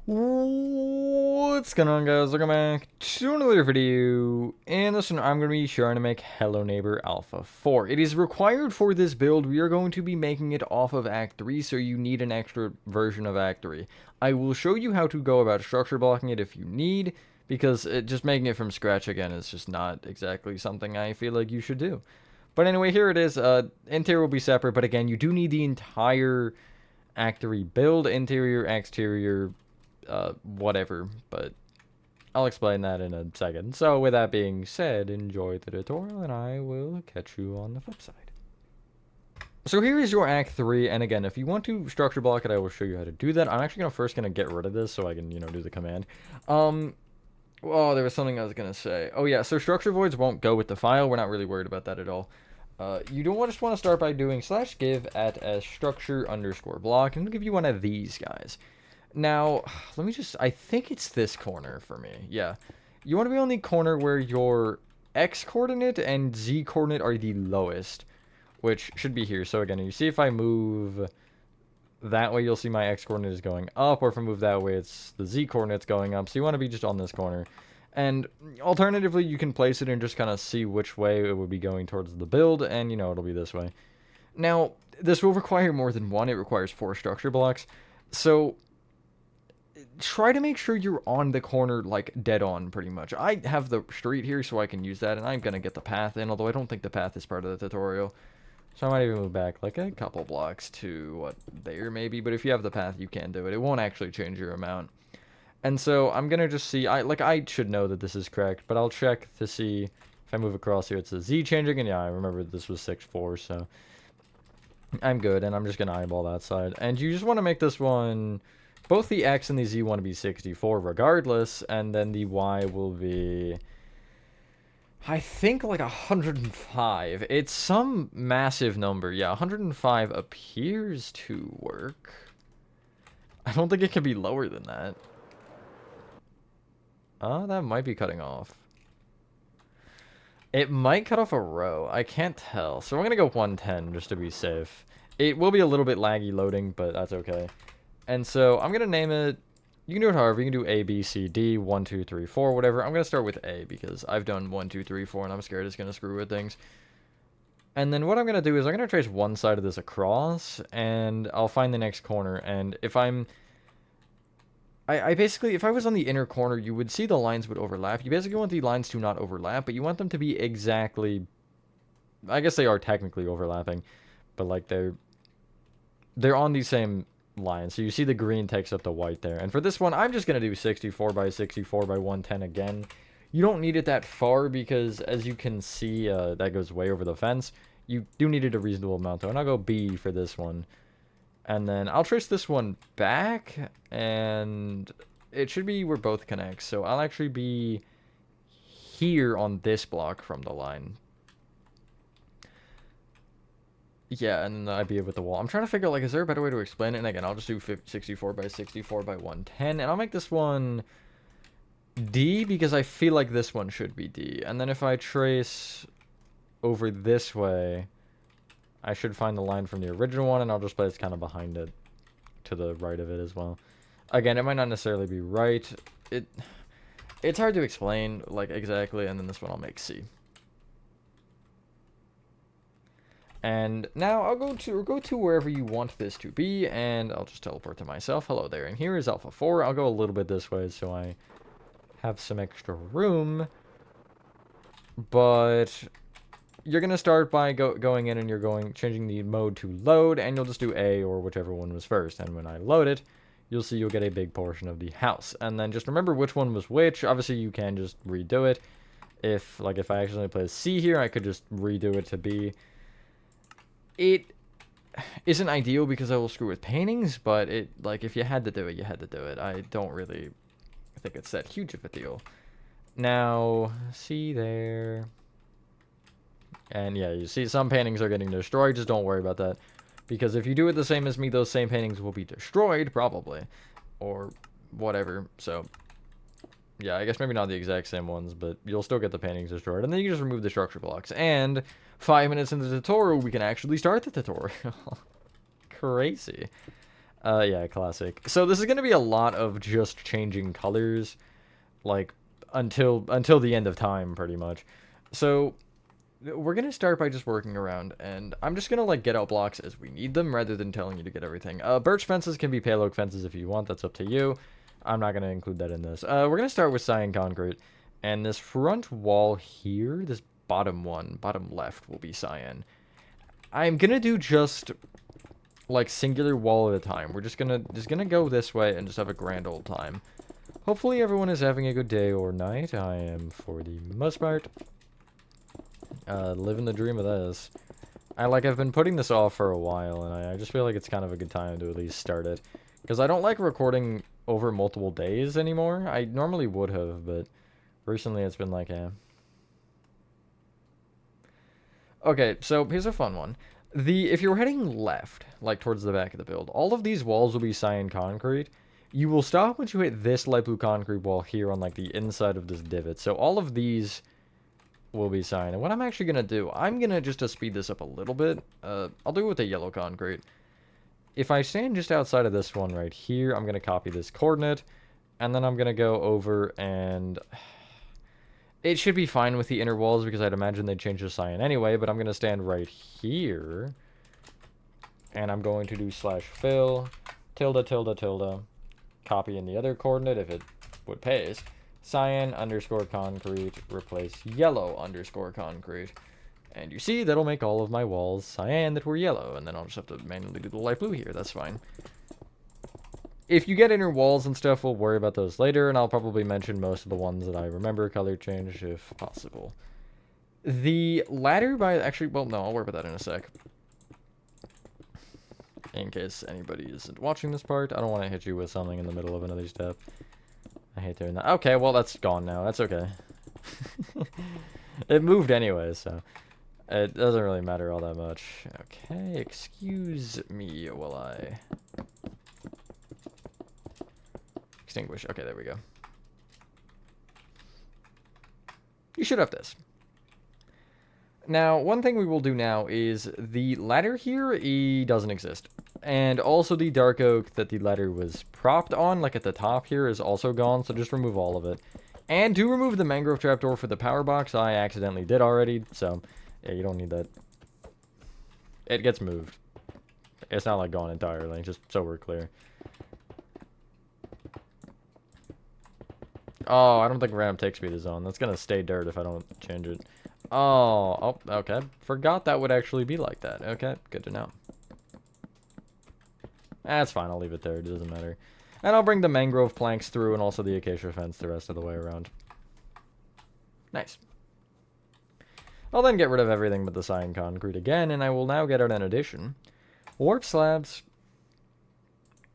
What's going on, guys? Welcome back to another video. In this one, I'm going to be trying to make Hello Neighbor Alpha 4. It is required for this build. We are going to be making it off of Act 3, so you need an extra version of Act 3. I will show you how to go about structure blocking it if you need, because just making it from scratch again is just not exactly something I feel like you should do. But anyway, here it is. Interior will be separate, but again, you do need the entire Act 3 build, interior, exterior, whatever, but I'll explain that in a second. So with that being said, enjoy the tutorial and I will catch you on the flip side. So here is your Act 3, and again, if you want to structure block it, I will show you how to do that. I'm actually first gonna get rid of this so I can, do the command. Well, there was something I was gonna say. Oh yeah, so structure voids won't go with the file. We're not really worried about that at all. You don't just want to start by doing /give at as structure underscore block, and it'll give you one of these guys. Now, let me just, I think it's this corner for me. Yeah. You want to be on the corner where your X coordinate and Z coordinate are the lowest, which should be here. So again, you see if I move that way, you'll see my X coordinate is going up, or if I move that way, it's the Z coordinate's going up. So you want to be just on this corner. And alternatively, you can place it and just kind of see which way it would be going towards the build, and it'll be this way. Now, this will require more than one. It requires 4 structure blocks. So try to make sure you're on the corner, like, dead on, pretty much. I have the street here, so I can use that, and I'm gonna get the path in, although I don't think the path is part of the tutorial. So I might even move back, like, a couple blocks to, what, there, maybe? But if you have the path, you can do it. It won't actually change your amount. And so I'm gonna just see, I should know that this is correct, but I'll check to see if I move across here, it's a Z changing, and yeah, I remember this was 6-4, so I'm good, and I'm just gonna eyeball that side. And you just want to make this one, both the X and the Z want to be 64 regardless, and then the Y will be, I think, like 105. It's some massive number. Yeah, 105 appears to work. I don't think it can be lower than that. That might be cutting off. It might cut off a row. I can't tell. So we're going to go 110 just to be safe. It will be a little bit laggy loading, but that's okay. And so I'm going to name it, you can do it however, you can do A, B, C, D, 1, 2, 3, 4, whatever. I'm going to start with A because I've done 1, 2, 3, 4, and I'm scared it's going to screw with things. And then what I'm going to do is I'm going to trace one side of this across, and I'll find the next corner. And if I'm, I basically, if I was on the inner corner, you would see the lines would overlap. You basically want the lines to not overlap, but you want them to be exactly, I guess they are technically overlapping, but like they're on the same line. So you see the green takes up the white there. And for this one, I'm just going to do 64 by 64 by 110 again. You don't need it that far because, as you can see, that goes way over the fence. You do need it a reasonable amount, though. And I'll go B for this one. And then I'll trace this one back, and it should be where both connect. So I'll actually be here on this block from the line. Yeah, and then I'd be with the wall. I'm trying to figure out, like, is there a better way to explain it? And again, I'll just do 64 by 64 by 110. And I'll make this one D because I feel like this one should be D. And then if I trace over this way, I should find the line from the original one, and I'll just place kind of behind it to the right of it as well. Again, it might not necessarily be right. It's hard to explain, like, exactly. And then this one I'll make C. And now I'll go to wherever you want this to be, and I'll just teleport to myself. Hello there, and here is Alpha 4. I'll go a little bit this way so I have some extra room. But you're going to start by going in, and you're changing the mode to load, and you'll just do A or whichever one was first. And when I load it, you'll see you'll get a big portion of the house. And then just remember which one was which. Obviously, you can just redo it. If I accidentally place C here, I could just redo it to B. It isn't ideal because I will screw with paintings, but if you had to do it, you had to do it. I don't really think it's that huge of a deal. Now, see there. And yeah, you see some paintings are getting destroyed. Just don't worry about that. Because if you do it the same as me, those same paintings will be destroyed, probably. Or whatever. So, yeah, I guess maybe not the exact same ones, but you'll still get the paintings destroyed. And then you just remove the structure blocks. And 5 minutes into the tutorial, we can actually start the tutorial. Crazy. Yeah, classic. So this is gonna be a lot of just changing colors, like, until the end of time, pretty much. So we're gonna start by just working around, and I'm just gonna, like, get out blocks as we need them, rather than telling you to get everything. Birch fences can be pale oak fences if you want, that's up to you. I'm not gonna include that in this. We're gonna start with cyan concrete, and this front wall here, this bottom left, will be cyan. I'm gonna do just, like, singular wall at a time. We're just gonna go this way and just have a grand old time. Hopefully everyone is having a good day or night. I am, for the most part, living the dream of this. I've been putting this off for a while, and I just feel like it's kind of a good time to at least start it. Because I don't like recording over multiple days anymore. I normally would have, but recently it's been like, eh. Okay, so here's a fun one. If you're heading left, like towards the back of the build, all of these walls will be cyan concrete. You will stop once you hit this light blue concrete wall here on, like, the inside of this divot. So all of these will be cyan. And what I'm actually going to do, I'm going to just to speed this up a little bit, I'll do it with the yellow concrete. If I stand just outside of this one right here, I'm going to copy this coordinate, and then I'm going to go over and... It should be fine with the inner walls because I'd imagine they'd change to cyan anyway, but I'm going to stand right here, and I'm going to do /fill, tilde, tilde, tilde, copy in the other coordinate if it would paste, cyan underscore concrete, replace yellow underscore concrete. And you see, that'll make all of my walls cyan that were yellow, and then I'll just have to manually do the light blue here, that's fine. If you get inner walls and stuff, we'll worry about those later, and I'll probably mention most of the ones that I remember color change if possible. The ladder actually, well, no, I'll worry about that in a sec. In case anybody isn't watching this part, I don't want to hit you with something in the middle of another step. I hate doing that. Okay, well, that's gone now. That's okay. It moved anyway, so it doesn't really matter all that much. Okay, excuse me while I... extinguish. Okay, there we go. You should have this. Now, one thing we will do now is the ladder here, doesn't exist. And also the dark oak that the ladder was propped on, like at the top here, is also gone, so just remove all of it. And do remove the mangrove trapdoor for the power box. I accidentally did already, so yeah, you don't need that. It gets moved. It's not like gone entirely, just so we're clear. Oh, I don't think random take speed is on. That's gonna stay dirt if I don't change it. Oh, okay. Forgot that would actually be like that. Okay, good to know. That's fine, I'll leave it there. It doesn't matter. And I'll bring the mangrove planks through and also the acacia fence the rest of the way around. Nice. I'll then get rid of everything but the cyan concrete again, and I will now get out an addition. Warp slabs,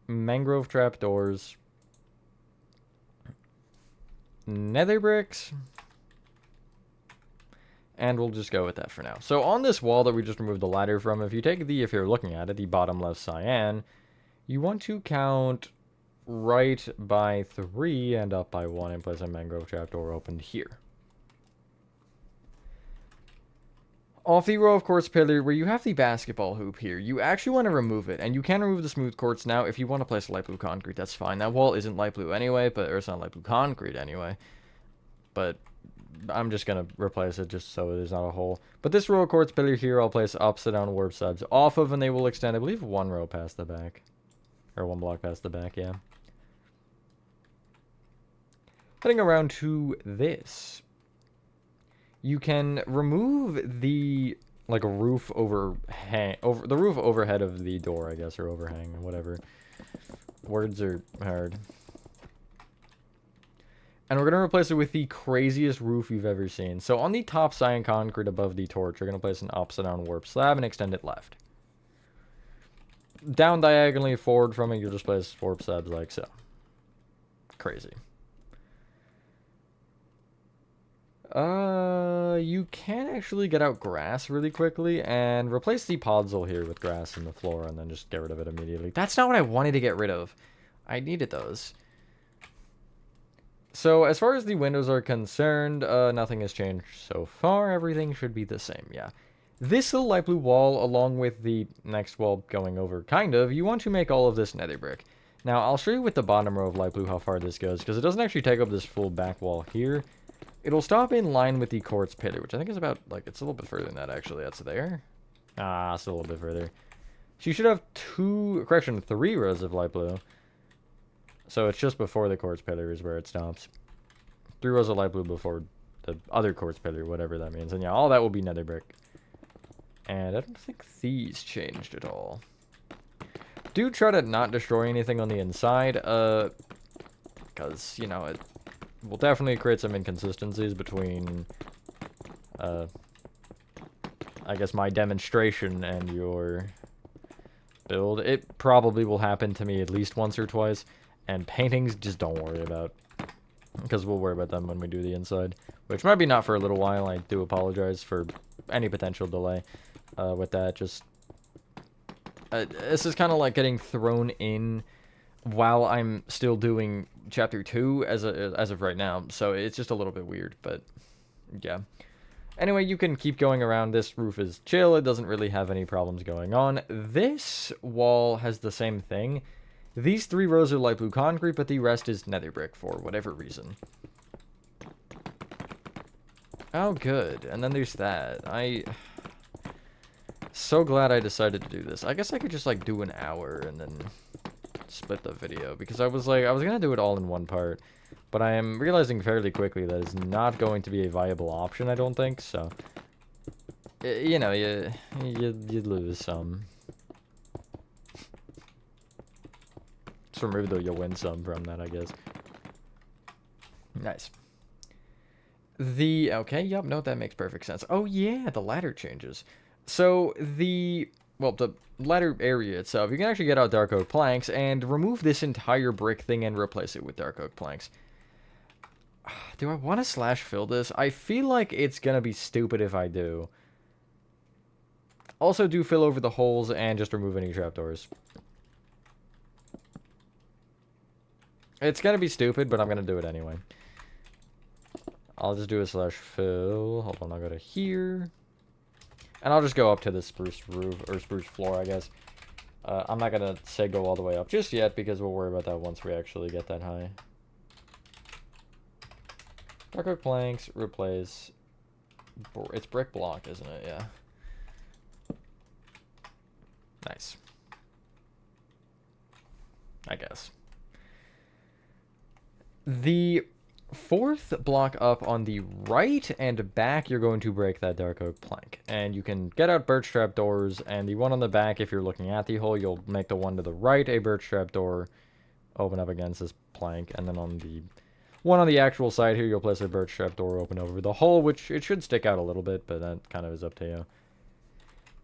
mangrove trapdoors, nether bricks, and we'll just go with that for now. So on this wall that we just removed the ladder from, if you're looking at it, the bottom left cyan, you want to count right by 3 and up by 1 and place a mangrove trapdoor opened here. Off the row of quartz pillar where you have the basketball hoop here, you actually want to remove it, and you can remove the smooth quartz now. If you want to place light blue concrete, that's fine. That wall isn't light blue anyway, or it's not light blue concrete anyway, but I'm just going to replace it just so there's not a hole. But this row of quartz pillar here, I'll place upside down warp slabs off of, and they will extend, I believe, 1 row past the back, or 1 block past the back, yeah. Heading around to this. You can remove the, like, roof the roof overhead of the door, I guess, or overhang, or whatever. Words are hard. And we're going to replace it with the craziest roof you've ever seen. So on the top cyan concrete above the torch, you're going to place an upside down warp slab and extend it left. Down diagonally forward from it, you'll just place warp slabs like so. Crazy. You can actually get out grass really quickly and replace the podzol here with grass in the floor and then just get rid of it immediately. That's not what I wanted to get rid of. I needed those. So as far as the windows are concerned, nothing has changed so far. Everything should be the same, yeah. This little light blue wall, along with the next wall going over, kind of, you want to make all of this nether brick. Now, I'll show you with the bottom row of light blue how far this goes, because it doesn't actually take up this full back wall here. It'll stop in line with the quartz pillar, which I think is about, like, it's a little bit further than that, actually. That's there. Ah, it's a little bit further. So you should have 3 rows of light blue. So it's just before the quartz pillar is where it stops. 3 rows of light blue before the other quartz pillar, whatever that means. And yeah, all that will be nether brick. And I don't think these changed at all. Do try to not destroy anything on the inside, because, you know, it will definitely create some inconsistencies between, I guess, my demonstration and your build. It probably will happen to me at least once or twice, and paintings, just don't worry about, because we'll worry about them when we do the inside, which might be not for a little while. I do apologize for any potential delay with that. Just this is kind of like getting thrown in while I'm still doing chapter 2 as of right now, so it's just a little bit weird, but yeah. Anyway, you can keep going around. This roof is chill. It doesn't really have any problems going on. This wall has the same thing. These 3 rows are light blue concrete, but the rest is nether brick for whatever reason. Oh, good. And then there's that. So glad I decided to do this. I guess I could just, like, do an hour and then split the video, because I was gonna do it all in one part, but I am realizing fairly quickly that it's not going to be a viable option, I don't think, so, you know, you lose some. So maybe though you'll win some from that, I guess. Nice. Okay, yep, no, that makes perfect sense. Oh yeah, the ladder changes. So the ladder area itself, you can actually get out dark oak planks and remove this entire brick thing and replace it with dark oak planks. Do I want to slash fill this? I feel like it's gonna be stupid if I do. Also, do fill over the holes and just remove any trapdoors. It's gonna be stupid, but I'm gonna do it anyway. I'll just do a slash fill. Hold on, I'll go to here. And I'll just go up to the spruce roof, or spruce floor, I guess. I'm not gonna say go all the way up just yet, because we'll worry about that once we actually get that high. Dark oak planks, replace. It's brick block, isn't it? Yeah. Nice. I guess. The 4th block up on the right and back, you're going to break that dark oak plank. And you can get out birch trap doors, and the one on the back, if you're looking at the hole, you'll make the one to the right a birch trap door, open up against this plank, and then on the one on the actual side here, you'll place a birch trap door open over the hole, which it should stick out a little bit, but that kind of is up to you.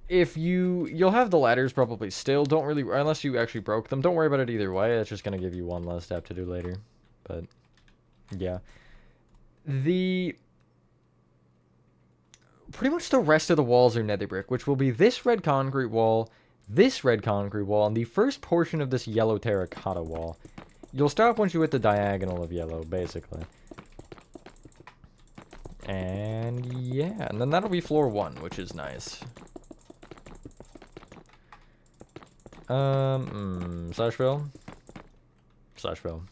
If you'll have the ladders probably still, don't really, unless you actually broke them, don't worry about it either way. It's just going to give you one less step to do later, but yeah. Pretty much the rest of the walls are nether brick, which will be this red concrete wall, and the first portion of this yellow terracotta wall. You'll stop once you hit the diagonal of yellow, basically. And yeah, and then that'll be floor 1, which is nice. Slash fill. Slash fill.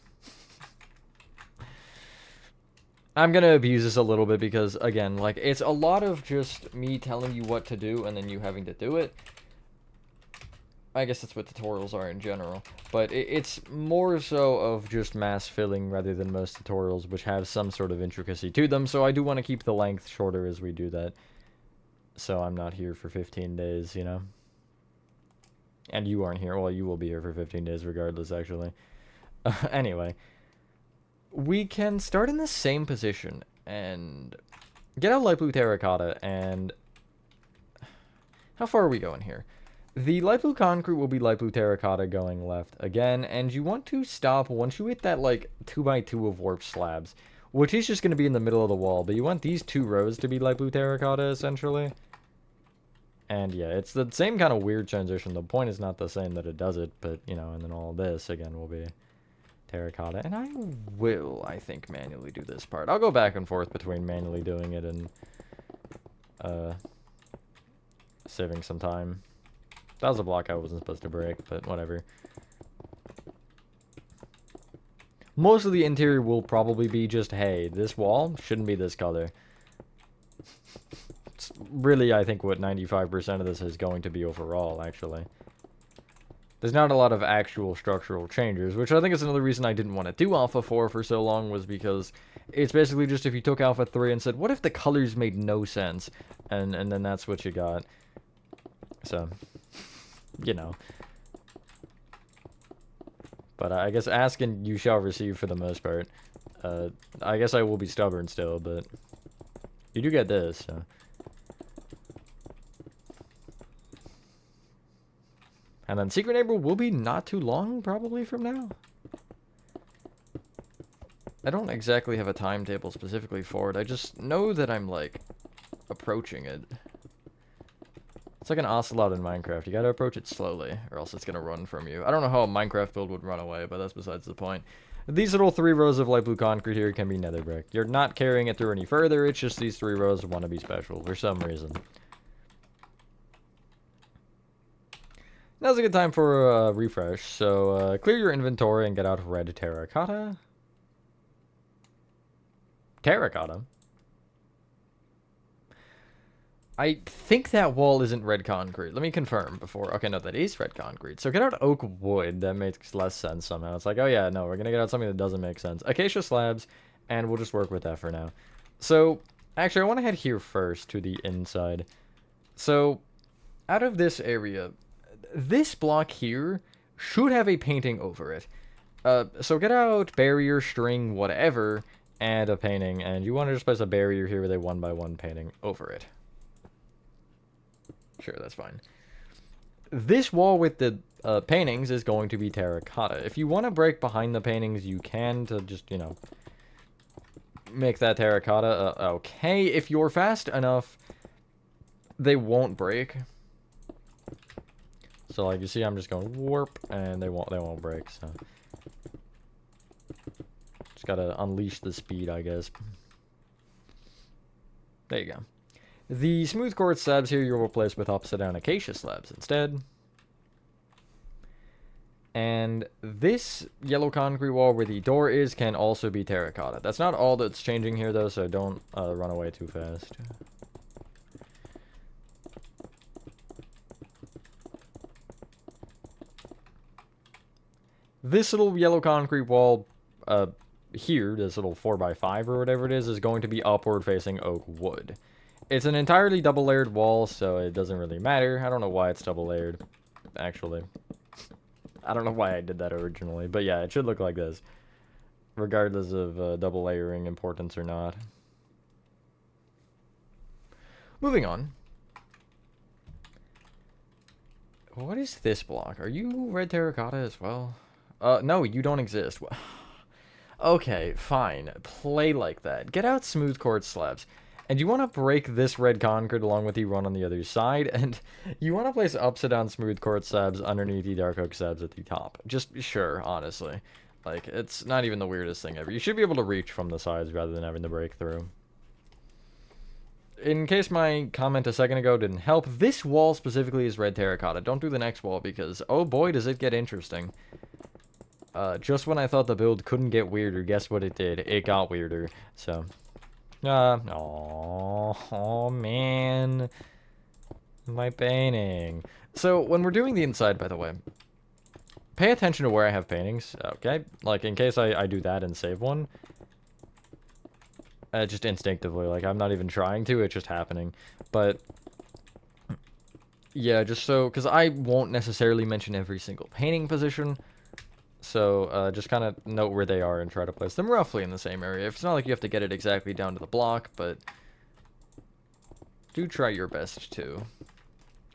I'm gonna abuse this a little bit because, again, like, it's a lot of just me telling you what to do and then you having to do it. I guess that's what tutorials are in general. But it's more so of just mass filling rather than most tutorials, which have some sort of intricacy to them. So I do want to keep the length shorter as we do that. So I'm not here for 15 days, you know? And you aren't here. Well, you will be here for 15 days regardless, actually. Anyway. We can start in the same position and get out light blue terracotta, and how far are we going here? The light blue concrete will be light blue terracotta going left again, and you want to stop once you hit that, like, 2x2 of warped slabs, which is just going to be in the middle of the wall, but you want these 2 rows to be light blue terracotta, essentially. And yeah, it's the same kind of weird transition. The point is not the same that it does it, but, you know, and then all this, again, will be terracotta. And I will, I think, manually do this part. I'll go back and forth between manually doing it and Saving some time. That was a block I wasn't supposed to break, but whatever. Most of the interior will probably be just, hey, this wall shouldn't be this color. It's really, I think, what 95% of this is going to be overall, actually. There's not a lot of actual structural changes, which I think is another reason I didn't want to do Alpha 4 for so long, was because it's basically just if you took Alpha 3 and said, what if the colors made no sense? And then that's what you got. So, you know. But I guess ask and you shall receive for the most part. I guess I will be stubborn still, but you do get this, so. And then Secret Neighbor will be not too long, probably, from now. I don't exactly have a timetable specifically for it. I just know that I'm, like, approaching it. It's like an ocelot in Minecraft. You gotta approach it slowly, or else it's gonna run from you. I don't know how a Minecraft build would run away, but that's besides the point. These little 3 rows of light blue concrete here can be nether brick. You're not carrying it through any further, it's just these 3 rows want to be special for some reason. Now's a good time for a refresh, so clear your inventory and get out red terracotta. Terracotta? I think that wall isn't red concrete. Let me confirm before. Okay, no, that is red concrete. So get out oak wood. That makes less sense somehow. It's like, oh yeah, no, we're going to get out something that doesn't make sense. Acacia slabs, and we'll just work with that for now. So, actually, I want to head here first to the inside. So, out of this area, this block here should have a painting over it. So get out barrier, string, whatever, and a painting. And you want to just place a barrier here with a 1x1 painting over it. Sure, that's fine. This wall with the paintings is going to be terracotta. If you want to break behind the paintings, you can to just, you know, make that terracotta. Okay, if you're fast enough, they won't break. So, like, you see, I'm just going warp, and they won't break, so. Just gotta unleash the speed, I guess. There you go. The smooth quartz slabs here you'll replace with upside down acacia slabs instead. And this yellow concrete wall where the door is can also be terracotta. That's not all that's changing here, though, so don't run away too fast. This little yellow concrete wall here, this little 4x5 or whatever it is going to be upward facing oak wood. It's an entirely double layered wall, so it doesn't really matter. I don't know why it's double layered, actually. I don't know why I did that originally, but yeah, it should look like this, regardless of double layering importance or not. Moving on. What is this block? Are you red terracotta as well? No, you don't exist. Okay, fine. Play like that. Get out smooth quartz slabs. And you want to break this red concrete along with the run on the other side, and you want to place upside down smooth quartz slabs underneath the dark oak slabs at the top. Just sure, honestly. Like, it's not even the weirdest thing ever. You should be able to reach from the sides rather than having to break through. In case my comment a second ago didn't help, this wall specifically is red terracotta. Don't do the next wall because, oh boy, does it get interesting. Just when I thought the build couldn't get weirder, guess what it did? It got weirder, so... oh man. My painting. So, when we're doing the inside, by the way, pay attention to where I have paintings, okay? Like, in case I do that and save one. Just instinctively, like, I'm not even trying to, it's just happening. But, yeah, just so, because I won't necessarily mention every single painting position. So, just kind of note where they are and try to place them roughly in the same area. It's not like you have to get it exactly down to the block, but do try your best to.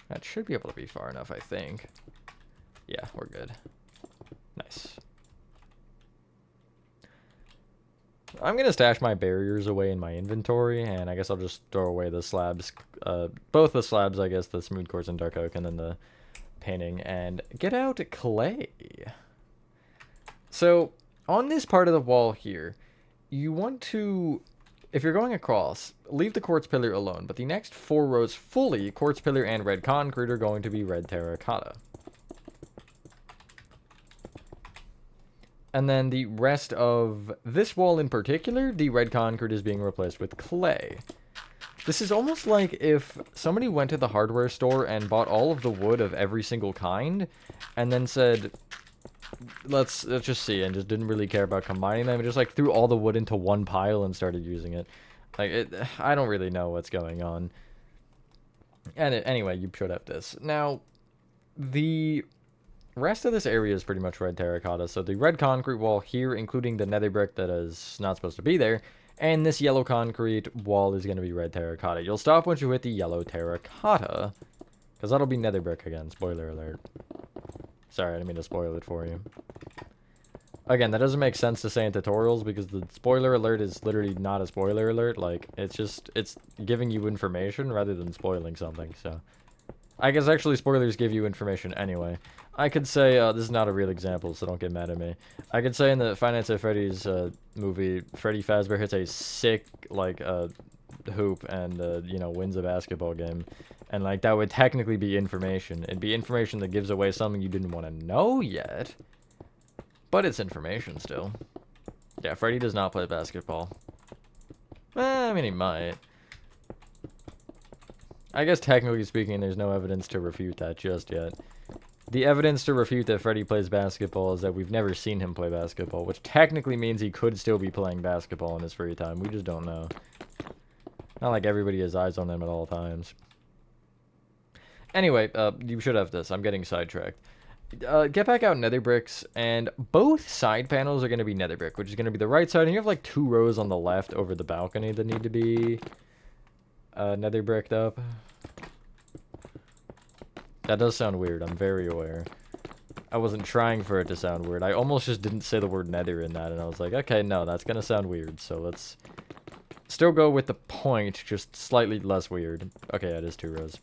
That should be able to be far enough, I think. Yeah, we're good. Nice. I'm going to stash my barriers away in my inventory, and I guess I'll just throw away the slabs. Both the slabs, I guess, the smooth quartz and dark oak, and then the painting, and get out clay. So, on this part of the wall here, you want to if you're going across, leave the quartz pillar alone, but the next 4 rows fully, quartz pillar and red concrete are going to be red terracotta. And then the rest of this wall in particular, the red concrete is being replaced with clay. This is almost like if somebody went to the hardware store and bought all of the wood of every single kind, and then said, let's just see, and just didn't really care about combining them, and just like threw all the wood into one pile and started using it. Like, I don't really know what's going on. And anyway, you showed up this. Now, the rest of this area is pretty much red terracotta, so the red concrete wall here, including the nether brick that is not supposed to be there, and this yellow concrete wall is going to be red terracotta. You'll stop once you hit the yellow terracotta, because that'll be nether brick again, spoiler alert. Sorry, I didn't mean to spoil it for you. Again, that doesn't make sense to say in tutorials, because the spoiler alert is literally not a spoiler alert. Like, it's giving you information rather than spoiling something, so. I guess actually spoilers give you information anyway. I could say, this is not a real example, so don't get mad at me. I could say in the Five Nights at Freddy's movie, Freddy Fazbear hits a sick, like, hoop and, you know, wins a basketball game. And, like, that would technically be information. It'd be information that gives away something you didn't want to know yet. But it's information still. Yeah, Freddy does not play basketball. I mean, he might. I guess technically speaking, there's no evidence to refute that just yet. The evidence to refute that Freddy plays basketball is that we've never seen him play basketball, which technically means he could still be playing basketball in his free time. We just don't know. Not like everybody has eyes on him at all times. Anyway, you should have this. I'm getting sidetracked. Get back out nether bricks, and both side panels are going to be nether brick, which is going to be the right side, and you have like 2 rows on the left over the balcony that need to be nether bricked up. That does sound weird, I'm very aware. I wasn't trying for it to sound weird. I almost just didn't say the word nether in that, and I was like, okay, no, that's gonna sound weird, so let's still go with the point, just slightly less weird. Okay, it is 2 rows.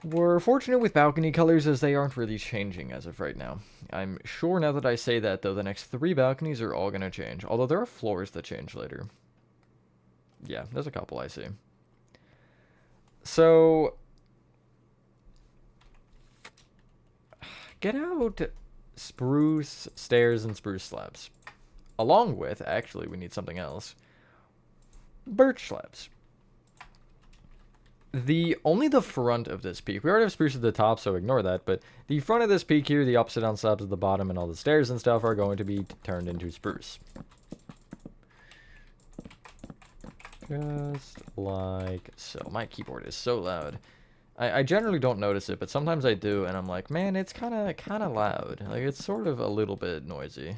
We're fortunate with balcony colors as they aren't really changing as of right now. I'm sure now that I say that, though, the next 3 balconies are all gonna change, although there are floors that change later. Yeah, there's a couple I see. So, get out spruce stairs and spruce slabs. Along with, actually, we need something else. Birch slabs. Only the front of this peak. We already have spruce at the top, so ignore that. But the front of this peak here, the upside down slabs at the bottom, and all the stairs and stuff are going to be turned into spruce. Just like so. My keyboard is so loud. I generally don't notice it, but sometimes I do, and I'm like, man, it's kind of loud. Like, it's sort of a little bit noisy.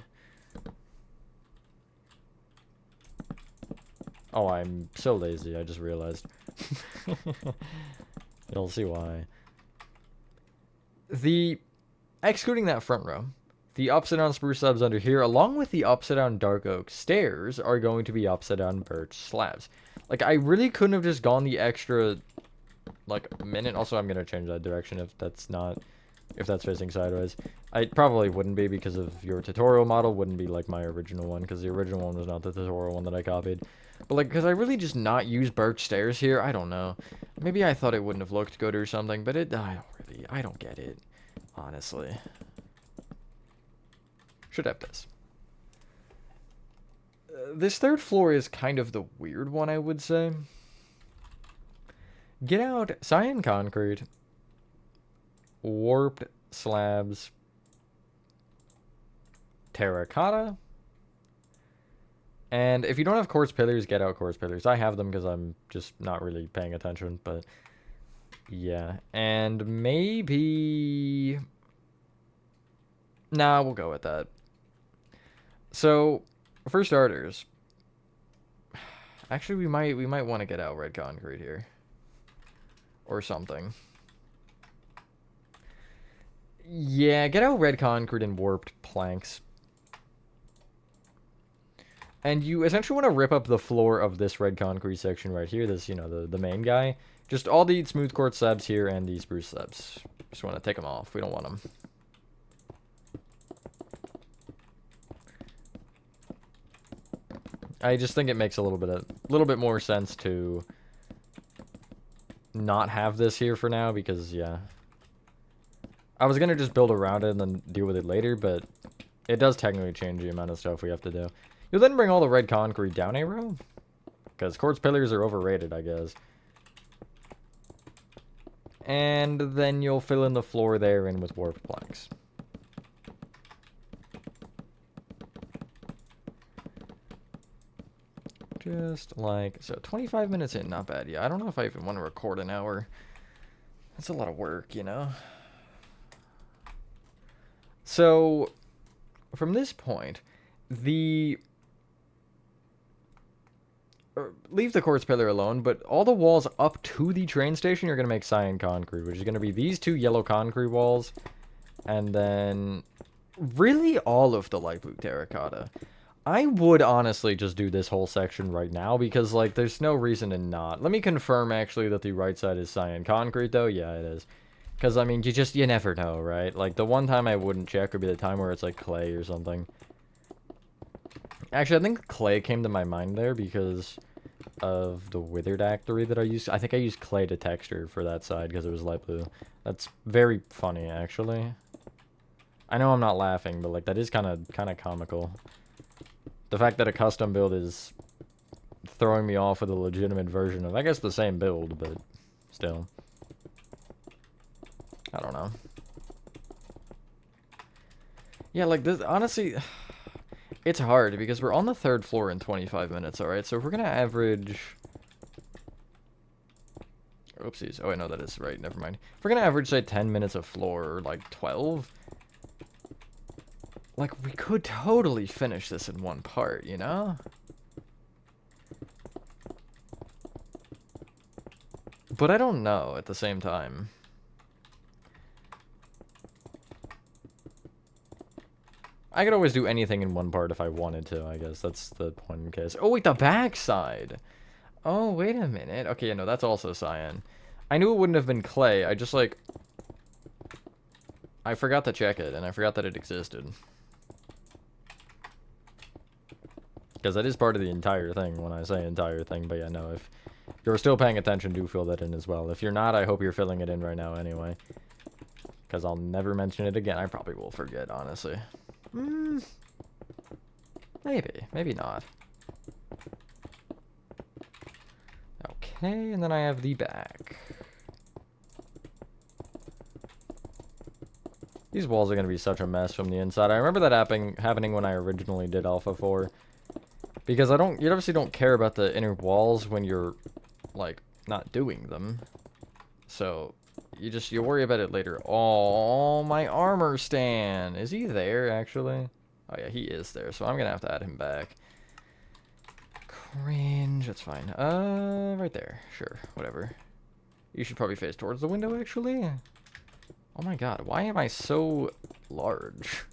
Oh, I'm so lazy, I just realized. You'll see why. Excluding that front row, the upside down spruce slabs under here, along with the upside down dark oak stairs, are going to be upside down birch slabs. Like, I really couldn't have just gone the extra, like, minute. Also, I'm going to change that direction if that's facing sideways. I probably wouldn't be, because of your tutorial model wouldn't be like my original one, because the original one was not the tutorial one that I copied. But, like, because I really just not use birch stairs here, I don't know. Maybe I thought it wouldn't have looked good or something, but I don't get it, honestly. Should have this. This 3rd floor is kind of the weird one, I would say. Get out cyan concrete, warped slabs, terracotta, and if you don't have quartz pillars, get out quartz pillars. I have them because I'm just not really paying attention, but yeah. And maybe... Nah, we'll go with that. So, for starters, actually we might want to get out red concrete here, or something. Yeah, get out red concrete and warped planks. And you essentially want to rip up the floor of this red concrete section right here, this, you know, the main guy. Just all the smooth quartz slabs here and the spruce slabs. Just want to take them off. We don't want them. I just think it makes a little bit more sense to not have this here for now because, yeah. I was gonna just build around it and then deal with it later, but it does technically change the amount of stuff we have to do. You'll then bring all the red concrete down a row, because quartz pillars are overrated, I guess. And then you'll fill in the floor there in with warped planks. Just like so. 25 minutes in, not bad. Yeah, I don't know if I even want to record an hour. That's a lot of work, you know? So, from this point, leave the quartz pillar alone, but all the walls up to the train station you're going to make cyan concrete, which is going to be these 2 yellow concrete walls, and then really all of the light blue terracotta. I would honestly just do this whole section right now, because, like, there's no reason to not. Let me confirm, actually, that the right side is cyan concrete, though. Yeah, it is. Because, I mean, you never know, right? Like, the one time I wouldn't check would be the time where it's, like, clay or something. Actually, I think clay came to my mind there because of the withered actory that I used. I think I used clay to texture for that side because it was light blue. That's very funny, actually. I know I'm not laughing, but, like, that is kind of comical. The fact that a custom build is throwing me off with a legitimate version of, I guess, the same build, but still. I don't know. Yeah, like, this, honestly, it's hard because we're on the 3rd floor in 25 minutes, alright? So if we're gonna average... Oopsies. Oh, I know that is right. Never mind. If we're gonna average, say, 10 minutes of floor, or, like, 12... Like, we could totally finish this in one part, you know? But I don't know at the same time. I could always do anything in one part if I wanted to, I guess. That's the point in case. Oh, wait, the backside! Oh, wait a minute. Okay, no, that's also cyan. I knew it wouldn't have been clay. I just, like... I forgot to check it, and I forgot that it existed. Because that is part of the entire thing when I say entire thing. But yeah, no, if you're still paying attention, do fill that in as well. If you're not, I hope you're filling it in right now anyway. Because I'll never mention it again. I probably will forget, honestly. Maybe. Maybe not. Okay, and then I have the back. These walls are going to be such a mess from the inside. I remember that happening when I originally did Alpha 4. Because you obviously don't care about the inner walls when you're, like, not doing them. So, you worry about it later. Oh, my armor stand. Is he there, actually? Oh, yeah, he is there. So I'm going to have to add him back. Cringe. That's fine. Right there. Sure. Whatever. You should probably face towards the window, actually. Oh, my God. Why am I so large?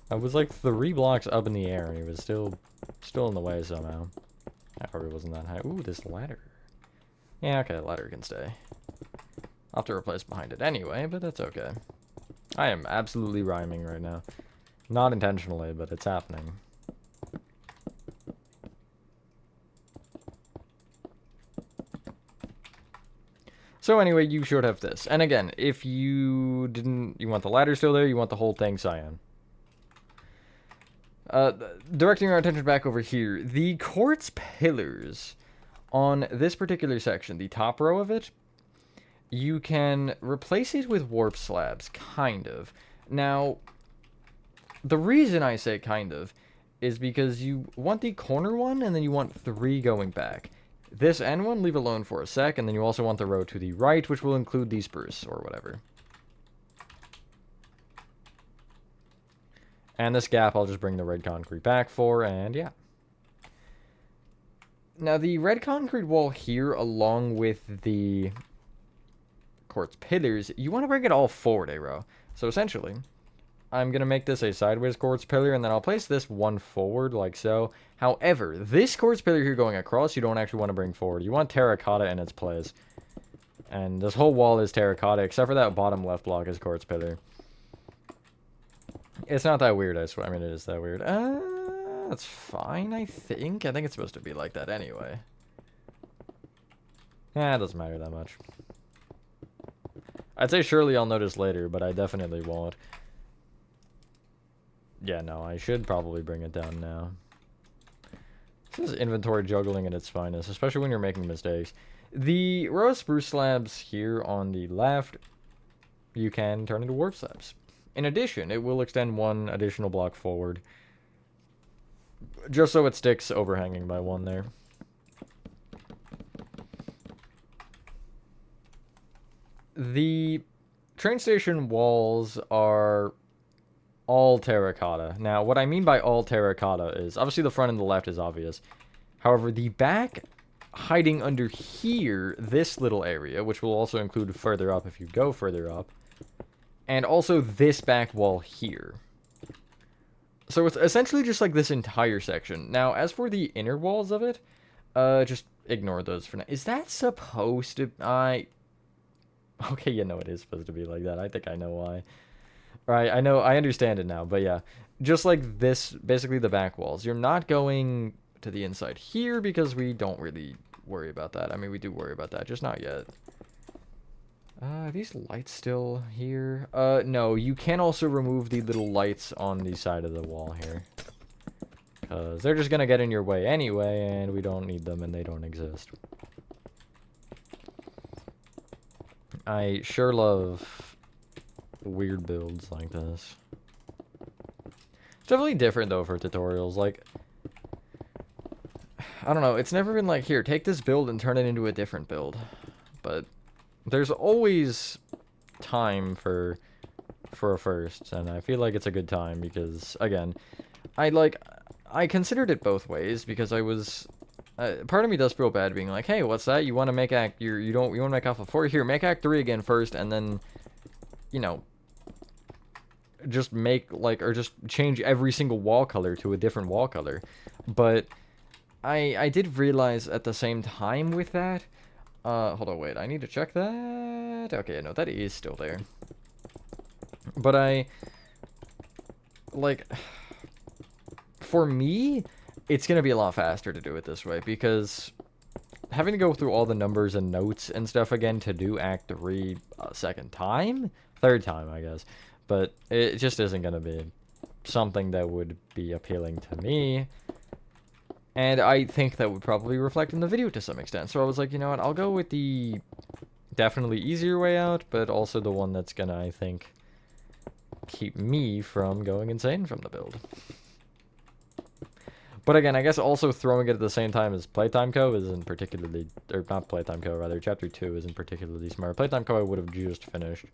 I was, like, 3 blocks up in the air, and he was still in the way somehow. That probably wasn't that high. Ooh, this ladder. Yeah, okay, the ladder can stay. I'll have to replace behind it anyway, but that's okay. I am absolutely rhyming right now. Not intentionally, but it's happening. So anyway, you should have this. And again, if you want the ladder still there, you want the whole thing cyan. Directing our attention back over here, the quartz pillars on this particular section, the top row of it, you can replace it with warp slabs, kind of. Now, the reason I say kind of is because you want the corner one, and then you want 3 going back. This end one, leave alone for a sec, and then you also want the row to the right, which will include the spruce, or whatever. And this gap, I'll just bring the red concrete back for, and yeah. Now, the red concrete wall here, along with the quartz pillars, you want to bring it all forward a row. So essentially, I'm going to make this a sideways quartz pillar, and then I'll place this one forward, like so. However, this quartz pillar here going across, you don't actually want to bring forward. You want terracotta in its place. And this whole wall is terracotta, except for that bottom left block is quartz pillar. It's not that weird, I swear. I mean, it is that weird. that's fine, I think. I think it's supposed to be like that anyway. Yeah, it doesn't matter that much. I'd say surely I'll notice later, but I definitely won't. Yeah, no, I should probably bring it down now. This is inventory juggling at its finest, especially when you're making mistakes. The row of spruce slabs here on the left, you can turn into warp slabs. In addition, it will extend one additional block forward, just so it sticks overhanging by one there. The train station walls are all terracotta. Now, what I mean by all terracotta is, obviously the front and the left is obvious. However, the back, hiding under here, this little area, which will also include further up if you go further up, and also this back wall here. So it's essentially just like this entire section. Now, as for the inner walls of it, just ignore those for now. Is that supposed to... Okay, you know it is supposed to be like that. I think I know why. Alright, I understand it now, but yeah. Just like this, basically the back walls. You're not going to the inside here because we don't really worry about that. I mean, we do worry about that, just not yet. Are these lights still here? No, you can also remove the little lights on the side of the wall here. Because they're just gonna get in your way anyway, and we don't need them, and they don't exist. I sure love weird builds like this. It's definitely different, though, for tutorials. Like, I don't know, it's never been like, here, take this build and turn it into a different build. But there's always time for a first, and I feel like it's a good time because, again, I considered it both ways because I was... part of me does feel bad being like, hey, what's that? You want to make act... You want to make Alpha 4? Here, make Act 3 again first, and then, you know, just make, like, or just change every single wall color to a different wall color. But I did realize at the same time with that... hold on, wait, I need to check that. Okay, no, that is still there. But like, for me, it's going to be a lot faster to do it this way, because having to go through all the numbers and notes and stuff again to do Act 3 a second time? Third time, I guess. But it just isn't going to be something that would be appealing to me. And I think that would probably reflect in the video to some extent. So I was like, you know what, I'll go with the definitely easier way out, but also the one that's gonna, I think, keep me from going insane from the build. But again, I guess also throwing it at the same time as Playtime Co. isn't particularly... Or not Playtime Co, rather, Chapter 2 isn't particularly smart. Playtime Co I would have just finished.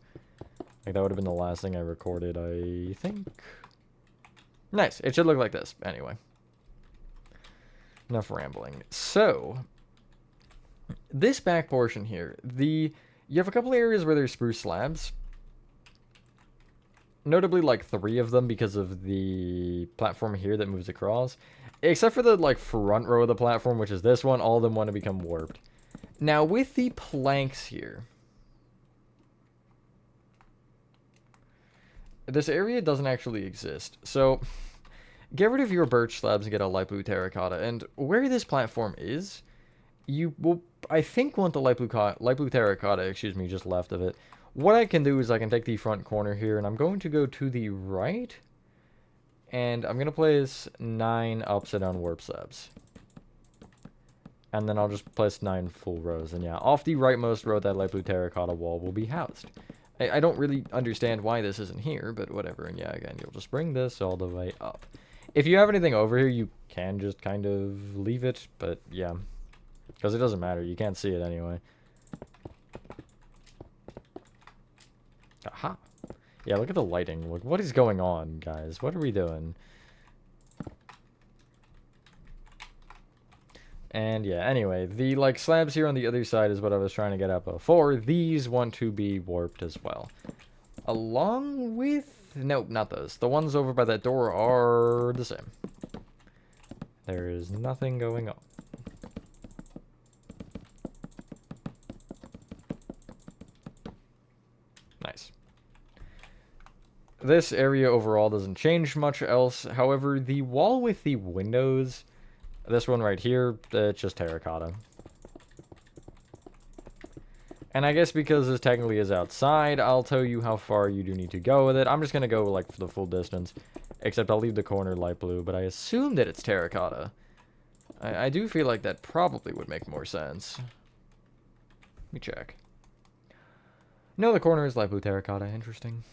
Like, that would have been the last thing I recorded, I think. Nice. It should look like this, anyway. Enough rambling. So, this back portion here, you have a couple areas where there's spruce slabs. Notably, like, 3 of them because of the platform here that moves across. Except for the, like, front row of the platform, which is this one, all of them want to become warped. Now, with the planks here, this area doesn't actually exist. So, get rid of your birch slabs and get a light blue terracotta. And where this platform is, you will, I think, want the light blue terracotta, excuse me, just left of it. What I can do is I can take the front corner here, and I'm going to go to the right, and I'm going to place 9 upside down warp slabs. And then I'll just place 9 full rows. And yeah, off the rightmost row, that light blue terracotta wall will be housed. I don't really understand why this isn't here, but whatever. And yeah, again, you'll just bring this all the way up. If you have anything over here, you can just kind of leave it, but yeah. Because it doesn't matter, you can't see it anyway. Aha! Yeah, look at the lighting. Look, what is going on, guys? What are we doing? And yeah, anyway, the, like, slabs here on the other side is what I was trying to get at before. These want to be warped as well. Along with... Nope, not those. The ones over by that door are the same. There is nothing going on. Nice. This area overall doesn't change much else. However, the wall with the windows, this one right here, it's just terracotta. And I guess because this technically is outside, I'll tell you how far you do need to go with it. I'm just going to go, like, for the full distance. Except I'll leave the corner light blue, but I assume that it's terracotta. I do feel like that probably would make more sense. Let me check. No, the corner is light blue terracotta. Interesting.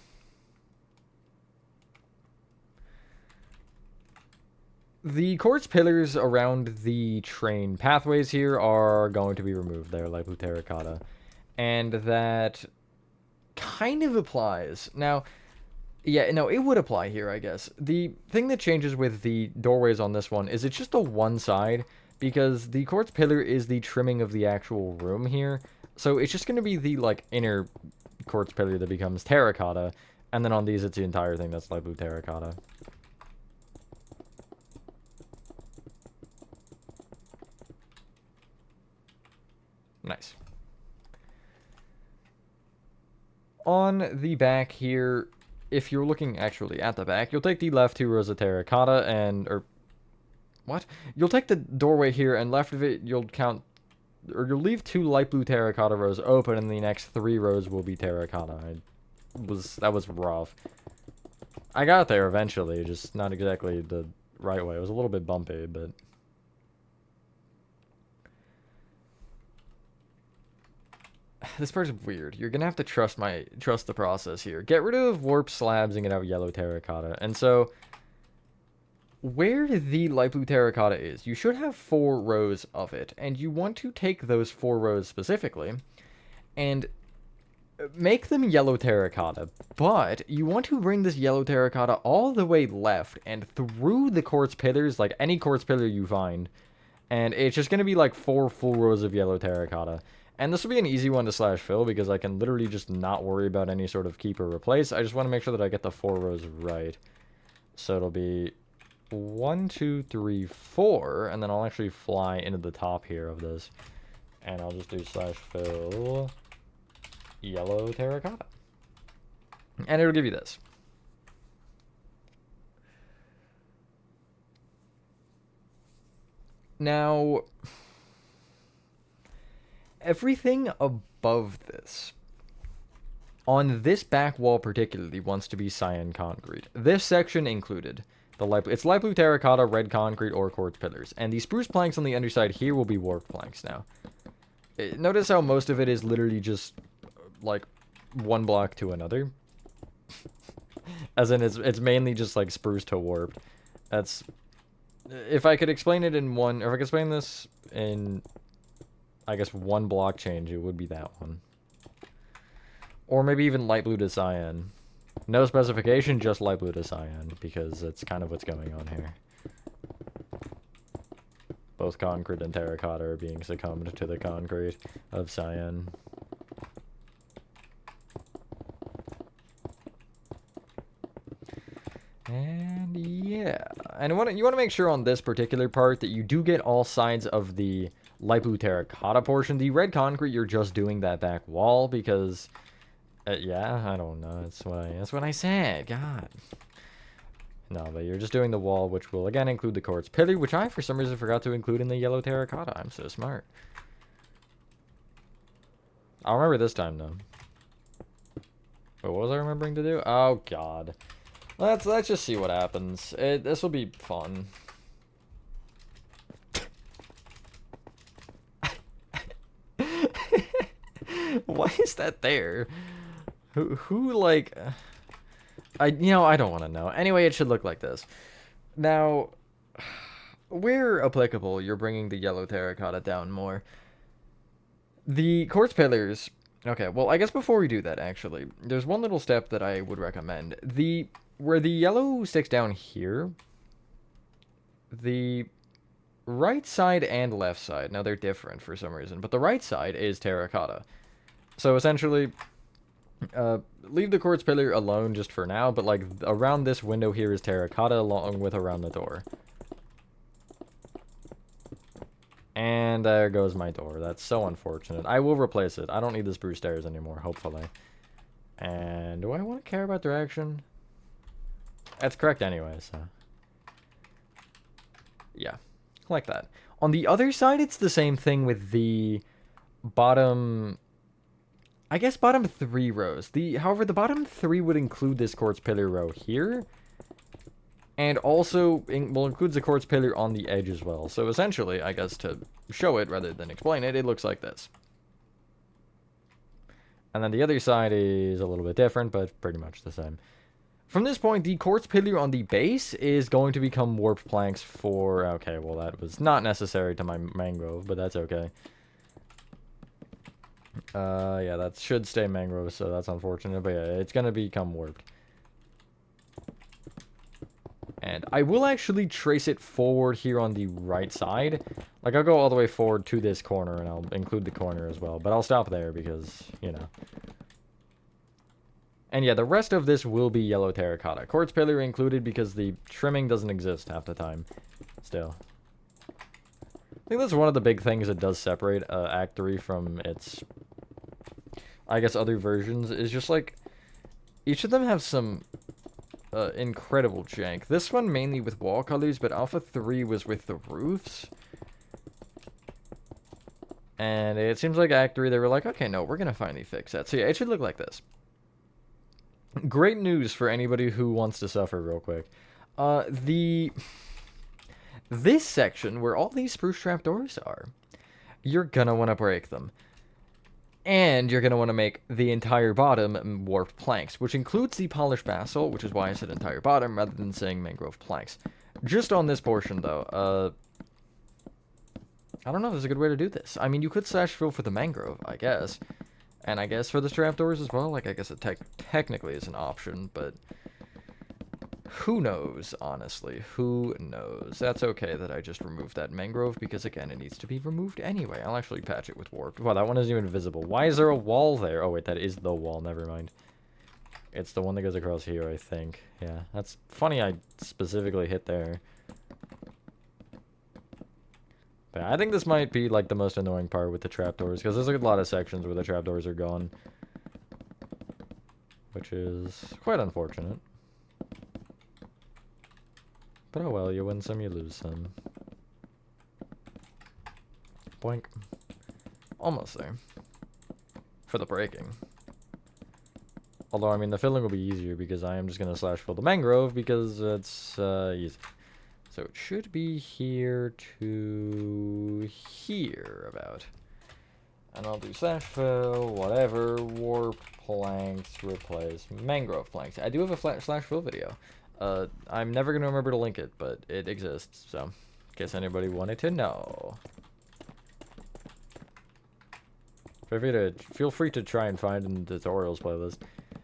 The quartz pillars around the train pathways here are going to be removed. They're light blue terracotta. And that kind of applies. Now, yeah, no, it would apply here, I guess. The thing that changes with the doorways on this one is it's just the one side, because the quartz pillar is the trimming of the actual room here. So it's just going to be the, like, inner quartz pillar that becomes terracotta, and then on these it's the entire thing that's light blue terracotta. Nice. On the back here, if you're looking actually at the back, you'll take the left 2 rows of terracotta and, or, what? You'll take the doorway here, and left of it, you'll count, or you'll leave 2 light blue terracotta rows open, and the next 3 rows will be terracotta. That was rough. I got there eventually, just not exactly the right way. It was a little bit bumpy, but... This part's weird. You're gonna have to trust the process here. Get rid of warp slabs and get out yellow terracotta. And so, where the light blue terracotta is, you should have 4 rows of it. And you want to take those 4 rows specifically and make them yellow terracotta. But you want to bring this yellow terracotta all the way left and through the quartz pillars, like any quartz pillar you find. And it's just gonna be like 4 full rows of yellow terracotta. And this will be an easy one to slash fill because I can literally just not worry about any sort of keep or replace. I just want to make sure that I get the 4 rows right. So it'll be 1, 2, 3, 4, and then I'll actually fly into the top here of this. And I'll just do slash fill yellow terracotta. And it'll give you this. Now... everything above this, on this back wall particularly, wants to be cyan concrete. This section included. It's light blue terracotta, red concrete, or quartz pillars. And the spruce planks on the underside here will be warped planks now. Notice how most of it is literally just, like, one block to another. As in, it's mainly just, like, spruce to warped. That's... if I could explain it in one... or if I could explain this in... I guess one block change, it would be that one. Or maybe even light blue to cyan. No specification, just light blue to cyan, because that's kind of what's going on here. Both concrete and terracotta are being succumbed to the concrete of cyan. And yeah, and you want to make sure on this particular part that you do get all sides of the light blue terracotta portion. The red concrete, you're just doing that back wall because, yeah, I don't know. That's what I said. God. No, but you're just doing the wall, which will again include the quartz pillar, which I for some reason forgot to include in the yellow terracotta. I'm so smart. I'll remember this time though. Wait, what was I remembering to do? Oh God. Let's just see what happens. This will be fun. Why is that there? Who like... I don't want to know. Anyway, it should look like this. Now, where applicable, you're bringing the yellow terracotta down more. The quartz pillars... okay, well, I guess before we do that, actually, there's one little step that I would recommend. Where the yellow sticks down here, the right side and left side, now they're different for some reason, but the right side is terracotta. So essentially, leave the quartz pillar alone just for now, but like around this window here is terracotta along with around the door. And there goes my door. That's so unfortunate. I will replace it. I don't need the spruce stairs anymore, hopefully. And do I want to care about direction? That's correct anyway, so. Yeah, like that. On the other side, it's the same thing with the bottom... I guess bottom 3 rows. However, the bottom 3 would include this quartz pillar row here. And also will include the quartz pillar on the edge as well. So essentially, I guess to show it rather than explain it, it looks like this. And then the other side is a little bit different, but pretty much the same. From this point, the quartz pillar on the base is going to become warped planks for... Okay, well, that was not necessary to my mangrove, but that's okay. Yeah, that should stay mangrove, so that's unfortunate. But yeah, it's going to become warped. And I will actually trace it forward here on the right side. Like, I'll go all the way forward to this corner, and I'll include the corner as well. But I'll stop there because, you know. And yeah, the rest of this will be yellow terracotta. Quartz pillar included because the trimming doesn't exist half the time. Still. I think that's one of the big things that does separate Act 3 from its, I guess, other versions. Is just, like, each of them have some... incredible jank. This one mainly with wall colors, but Alpha 3 was with the roofs. And it seems like Act 3, they were like, okay, no, we're going to finally fix that. So yeah, it should look like this. Great news for anybody who wants to suffer real quick. This section, where all these spruce trapdoors are, you're going to want to break them. And you're going to want to make the entire bottom warped planks, which includes the polished basalt, which is why I said entire bottom rather than saying mangrove planks. Just on this portion, though, I don't know if there's a good way to do this. I mean, you could slash fill for the mangrove, I guess. And I guess for the trapdoors as well. Like, I guess it technically is an option, but... Who knows, honestly? Who knows? That's okay that I just removed that mangrove, because, again, it needs to be removed anyway. I'll actually patch it with warp. Wow, that one isn't even visible. Why is there a wall there? Oh, wait, that is the wall. Never mind. It's the one that goes across here, I think. Yeah, that's funny I specifically hit there. But I think this might be, like, the most annoying part with the trapdoors, because there's, like, a lot of sections where the trapdoors are gone. Which is quite unfortunate. But oh well, you win some, you lose some. Boink. Almost there. For the breaking. Although, I mean, the filling will be easier because I am just going to slash fill the mangrove because it's easy. So it should be here to here about. And I'll do slash fill, whatever, warp planks, replace mangrove planks. I do have a slash fill video. I'm never going to remember to link it, but it exists, so in case anybody wanted to know. Feel free to try and find in the tutorials playlist.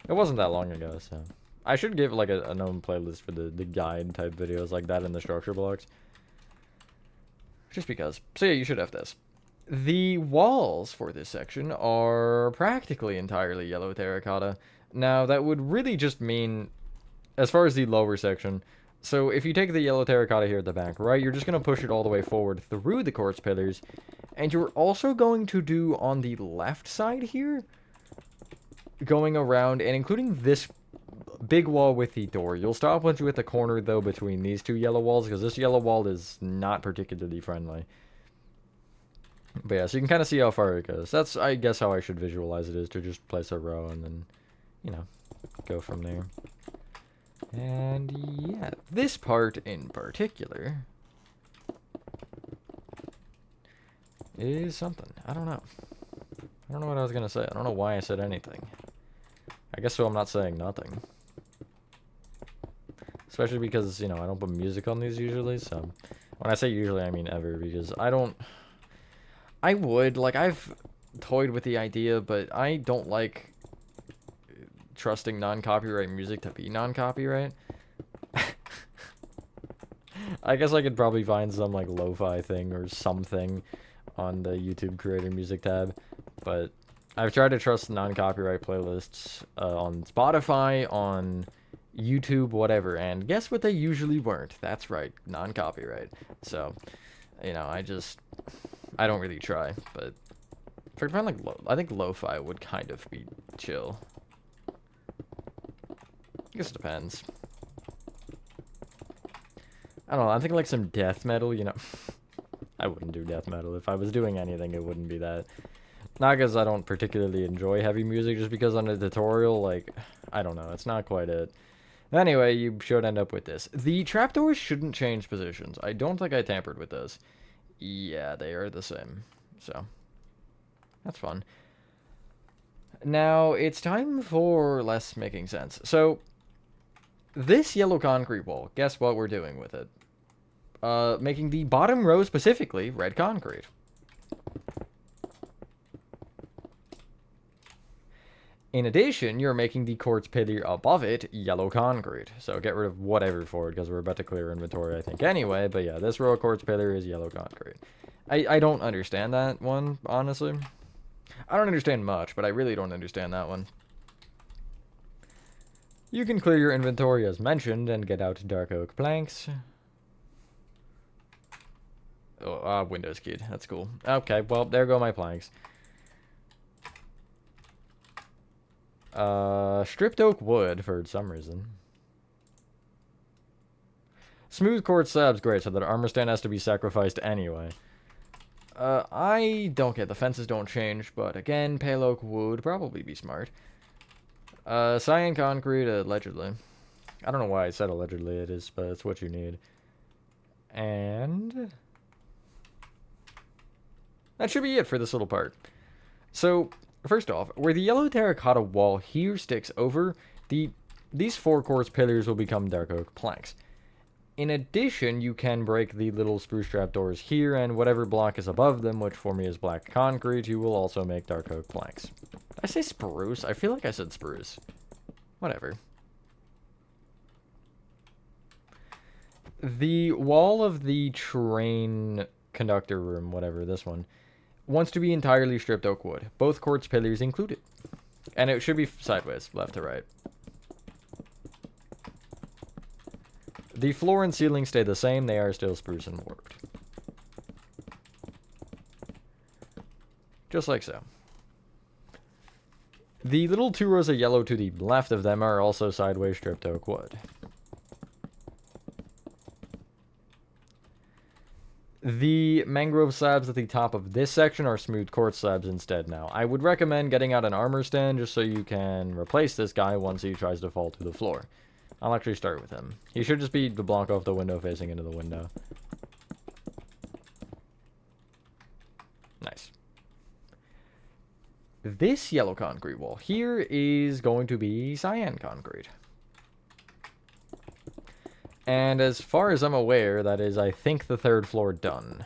It wasn't that long ago, so. I should give, like, a known playlist for the guide type videos like that in the structure blocks. Just because. So yeah, you should have this. The walls for this section are practically entirely yellow terracotta. Now, that would really just mean... As far as the lower section, so if you take the yellow terracotta here at the back, right, you're just going to push it all the way forward through the quartz pillars, and you're also going to do on the left side here, going around and including this big wall with the door. You'll stop once you hit the corner, though, between these two yellow walls, because this yellow wall is not particularly friendly. But yeah, so you can kind of see how far it goes. That's, I guess, how I should visualize it, is to just place a row and then, you know, go from there. And yeah, this part in particular is something. I don't know. I don't know what I was going to say. I don't know why I said anything. I guess so I'm not saying nothing. Especially because, you know, I don't put music on these usually, so... When I say usually, I mean ever, because I don't... I would, like, I've toyed with the idea, but I don't like... trusting non-copyright music to be non-copyright. I guess I could probably find some like lo-fi thing or something on the YouTube creator music tab, but I've tried to trust non-copyright playlists on Spotify, on YouTube, whatever, and guess what they usually weren't? That's right, non-copyright. So, you know, I don't really try, but if I could find like I think lo-fi would kind of be chill. I guess it depends. I don't know, I'm thinking like some death metal, you know. I wouldn't do death metal. If I was doing anything, it wouldn't be that. Not because I don't particularly enjoy heavy music, just because on a tutorial, like, I don't know, it's not quite it. Anyway, you should end up with this. The trapdoors shouldn't change positions. I don't think I tampered with this. Yeah, they are the same. So, that's fun. Now, it's time for less making sense. So, this yellow concrete wall, guess what we're doing with it? Making the bottom row specifically red concrete. In addition, you're making the quartz pillar above it yellow concrete. So get rid of whatever for it, because we're about to clear inventory, I think, anyway. But yeah, this row of quartz pillar is yellow concrete. I don't understand that one, honestly. I don't understand much, but I really don't understand that one. You can clear your inventory as mentioned and get out dark oak planks. Oh, Windows keyed. That's cool. Okay, well, there go my planks. Stripped oak wood for some reason. Smooth quartz slabs, great, so that armor stand has to be sacrificed anyway. I don't get the fences don't change, but again, pale oak would probably be smart. Cyan concrete, allegedly. I don't know why I said allegedly it is, but it's what you need. And that should be it for this little part. So, first off, where the yellow terracotta wall here sticks over, these 4 quartz pillars will become dark oak planks. In addition, you can break the little spruce trapdoors here, and whatever block is above them, which for me is black concrete, you will also make dark oak planks. Did I say spruce? I feel like I said spruce. Whatever. The wall of the train conductor room, whatever, this one, wants to be entirely stripped oak wood. Both quartz pillars included. And it should be sideways, left to right. The floor and ceiling stay the same. They are still spruce and warped. Just like so. The little 2 rows of yellow to the left of them are also sideways stripped oak wood. The mangrove slabs at the top of this section are smooth quartz slabs instead now. I would recommend getting out an armor stand just so you can replace this guy once he tries to fall to the floor. I'll actually start with him. He should just be the block off the window facing into the window. Nice. This yellow concrete wall here is going to be cyan concrete. And as far as I'm aware, that is, I think, the 3rd floor done.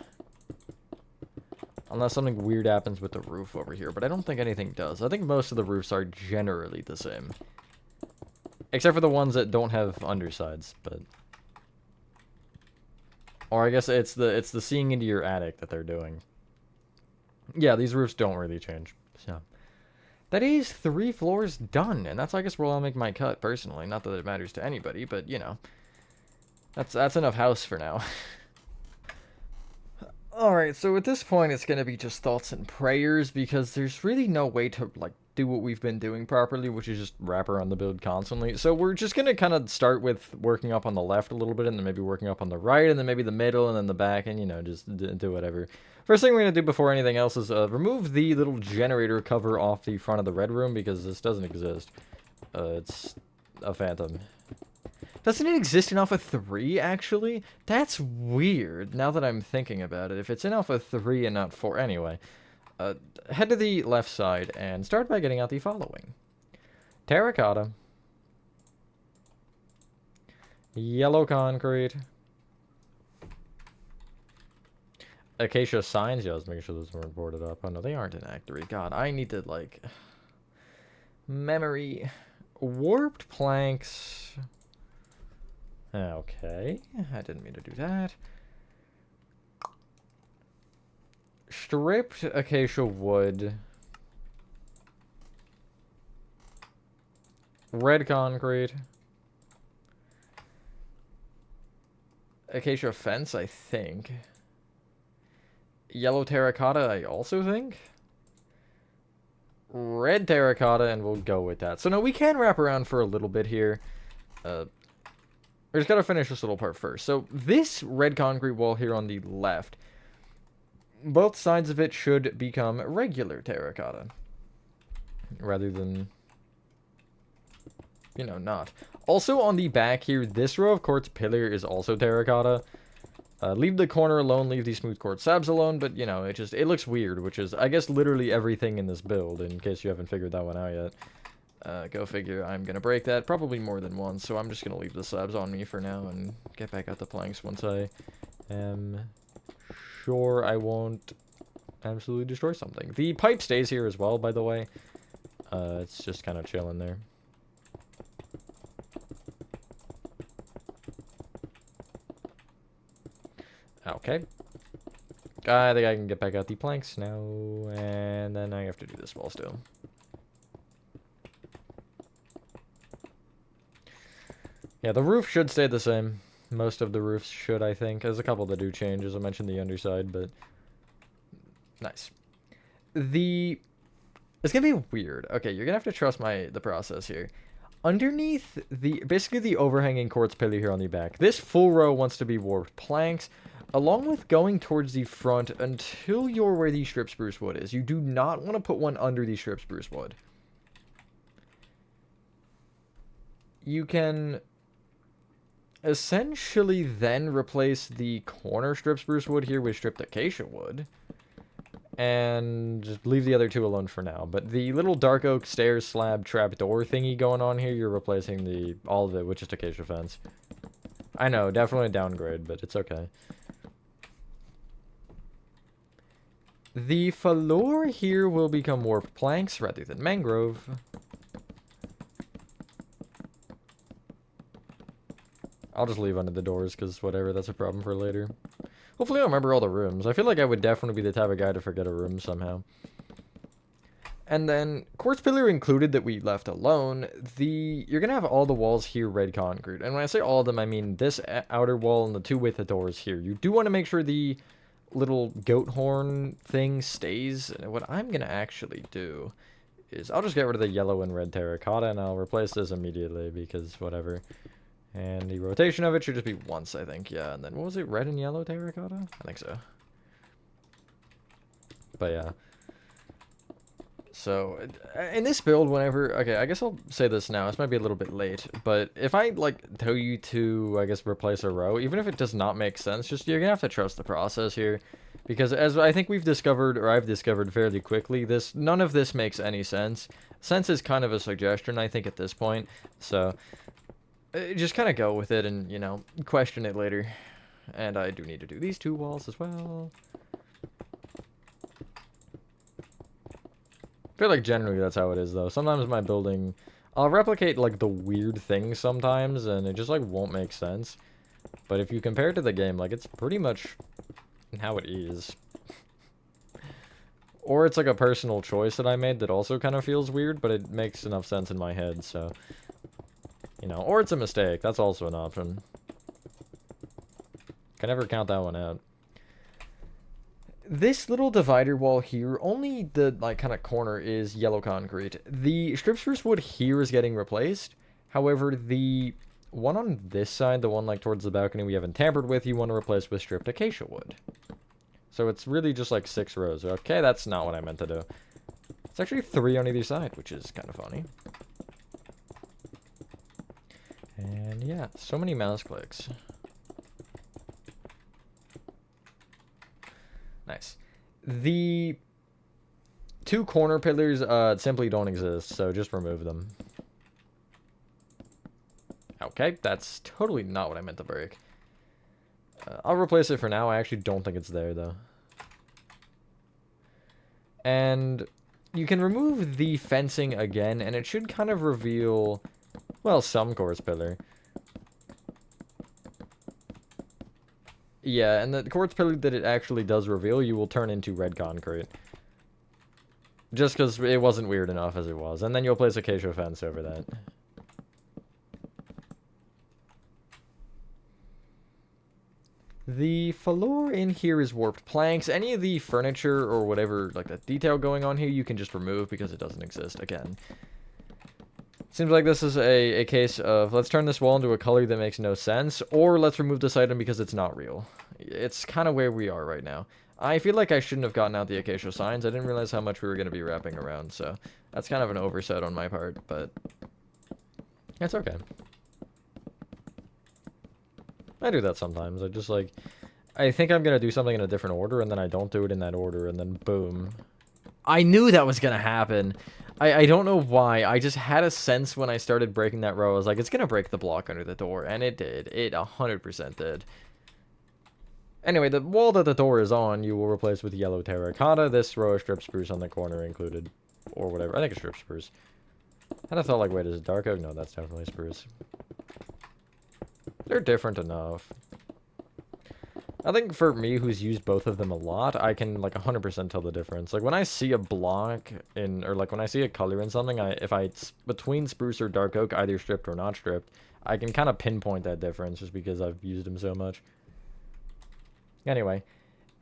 Unless something weird happens with the roof over here, but I don't think anything does. I think most of the roofs are generally the same. Except for the ones that don't have undersides, but... Or I guess it's the seeing into your attic that they're doing. Yeah, these roofs don't really change, so... That is 3 floors done, and that's, I guess, where I'll make my cut, personally. Not that it matters to anybody, but, you know... That's enough house for now. Alright, so at this point it's gonna be just thoughts and prayers, because there's really no way to, like, do what we've been doing properly, which is just wrap around the build constantly. So we're just gonna kind of start with working up on the left a little bit, and then maybe working up on the right, and then maybe the middle, and then the back, and, you know, just do whatever. First thing we're gonna do before anything else is remove the little generator cover off the front of the red room, because this doesn't exist. It's a phantom. Doesn't it exist in Alpha 3, actually? That's weird, now that I'm thinking about it. If it's in Alpha 3 and not 4... Anyway, head to the left side and start by getting out the following. Terracotta. Yellow concrete. Acacia signs. Yeah, let's make sure those weren't boarded up. Oh, no, they aren't in Act 3. God, I need to, like... Memory. Warped planks... Okay, I didn't mean to do that. Stripped acacia wood. Red concrete. Acacia fence, I think. Yellow terracotta, I also think. Red terracotta, and we'll go with that. So, no, we can wrap around for a little bit here. We just gotta finish this little part first. So this red concrete wall here on the left, both sides of it should become regular terracotta. Rather than, you know, not. Also on the back here, this row of quartz pillar is also terracotta. Leave the corner alone, leave these smooth quartz slabs alone, but, you know, it looks weird, which is, I guess, literally everything in this build, in case you haven't figured that one out yet. Go figure, I'm gonna break that, probably more than once, so I'm just gonna leave the slabs on me for now, and get back out the planks once I am sure I won't absolutely destroy something. The pipe stays here as well, by the way. It's just kind of chilling there. Okay. I think I can get back out the planks now, and then I have to do this wall still. Yeah, the roof should stay the same. Most of the roofs should, I think. There's a couple that do change, as I mentioned the underside, but nice. It's gonna be weird. Okay, you're gonna have to trust the process here. Underneath basically the overhanging quartz pillar here on the back, this full row wants to be warped planks, along with going towards the front until you're where the strip spruce wood is. You do not want to put one under the strip spruce wood. You can essentially then replace the corner strip spruce wood here with stripped acacia wood. And just leave the other two alone for now. But the little dark oak stairs slab trapdoor thingy going on here, you're replacing all of it with just acacia fence. I know, definitely a downgrade, but it's okay. The floor here will become warped planks rather than mangrove. I'll just leave under the doors, because whatever, that's a problem for later. Hopefully I'll remember all the rooms. I feel like I would definitely be the type of guy to forget a room somehow. And then, quartz pillar included that we left alone, you're going to have all the walls here red concrete. And when I say all of them, I mean this outer wall and the two with the doors here. You do want to make sure the little goat horn thing stays. And what I'm going to actually do is I'll just get rid of the yellow and red terracotta, and I'll replace this immediately, because whatever. And the rotation of it should just be once, I think. Yeah, and then what was it? Red and yellow terracotta? I think so. But yeah. So, in this build, whenever... Okay, I guess I'll say this now. This might be a little bit late. But if I, like, tell you to, I guess, replace a row, even if it does not make sense, just you're going to have to trust the process here. Because as I think we've discovered, or I've discovered fairly quickly, none of this makes any sense. Sense is kind of a suggestion, I think, at this point. So... just kind of go with it and, you know, question it later. And I do need to do these two walls as well. I feel like generally that's how it is, though. Sometimes my building... I'll replicate, like, the weird things sometimes, and it just, like, won't make sense. But if you compare it to the game, like, it's pretty much how it is. Or it's, like, a personal choice that I made that also kind of feels weird, but it makes enough sense in my head, so... You know, or it's a mistake. That's also an option. Can never count that one out. This little divider wall here, only the, like, kind of corner is yellow concrete. The strip spruce wood here is getting replaced. However, the one on this side, the one, like, towards the balcony we haven't tampered with, you want to replace with stripped acacia wood. So it's really just, like, 6 rows. Okay, that's not what I meant to do. It's actually 3 on either side, which is kind of funny. And yeah, so many mouse clicks. Nice. The 2 corner pillars simply don't exist, so just remove them. Okay, that's totally not what I meant to break. I'll replace it for now. I actually don't think it's there, though. And you can remove the fencing again, and it should kind of reveal... Well, some quartz pillar. Yeah, and the quartz pillar that it actually does reveal, you will turn into red concrete. Just because it wasn't weird enough as it was. And then you'll place acacia fence over that. The floor in here is warped planks. Any of the furniture or whatever, like the detail going on here, you can just remove because it doesn't exist again. Seems like this is a case of let's turn this wall into a color that makes no sense, or let's remove this item because it's not real. It's kind of where we are right now. I feel like I shouldn't have gotten out the Acacia signs. I didn't realize how much we were going to be wrapping around, so that's kind of an oversight on my part, but it's okay. I do that sometimes. I just like, I think I'm going to do something in a different order, and then I don't do it in that order, and then boom. I knew that was going to happen. I don't know why. I just had a sense when I started breaking that row. I was like, it's going to break the block under the door, and it did. It 100% did. Anyway, the wall that the door is on, you will replace with yellow terracotta. This row of strip spruce on the corner included, or whatever. I think it's strip spruce. And I thought, like, wait, is it dark oak? No, that's definitely spruce. They're different enough. I think for me, who's used both of them a lot, I can, like, 100% tell the difference. Like, when I see a block in, or, like, when I see a color in something, it's between spruce or dark oak, either stripped or not stripped, I can kind of pinpoint that difference just because I've used them so much. Anyway,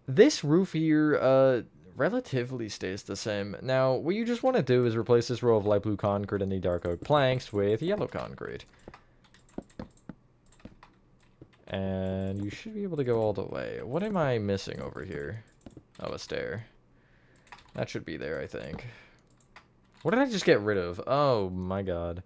this roof here, relatively stays the same. Now, what you just want to do is replace this row of light blue concrete and the dark oak planks with yellow concrete. And you should be able to go all the way. What am I missing over here? Oh, a stair. That should be there, I think. What did I just get rid of? Oh, my God.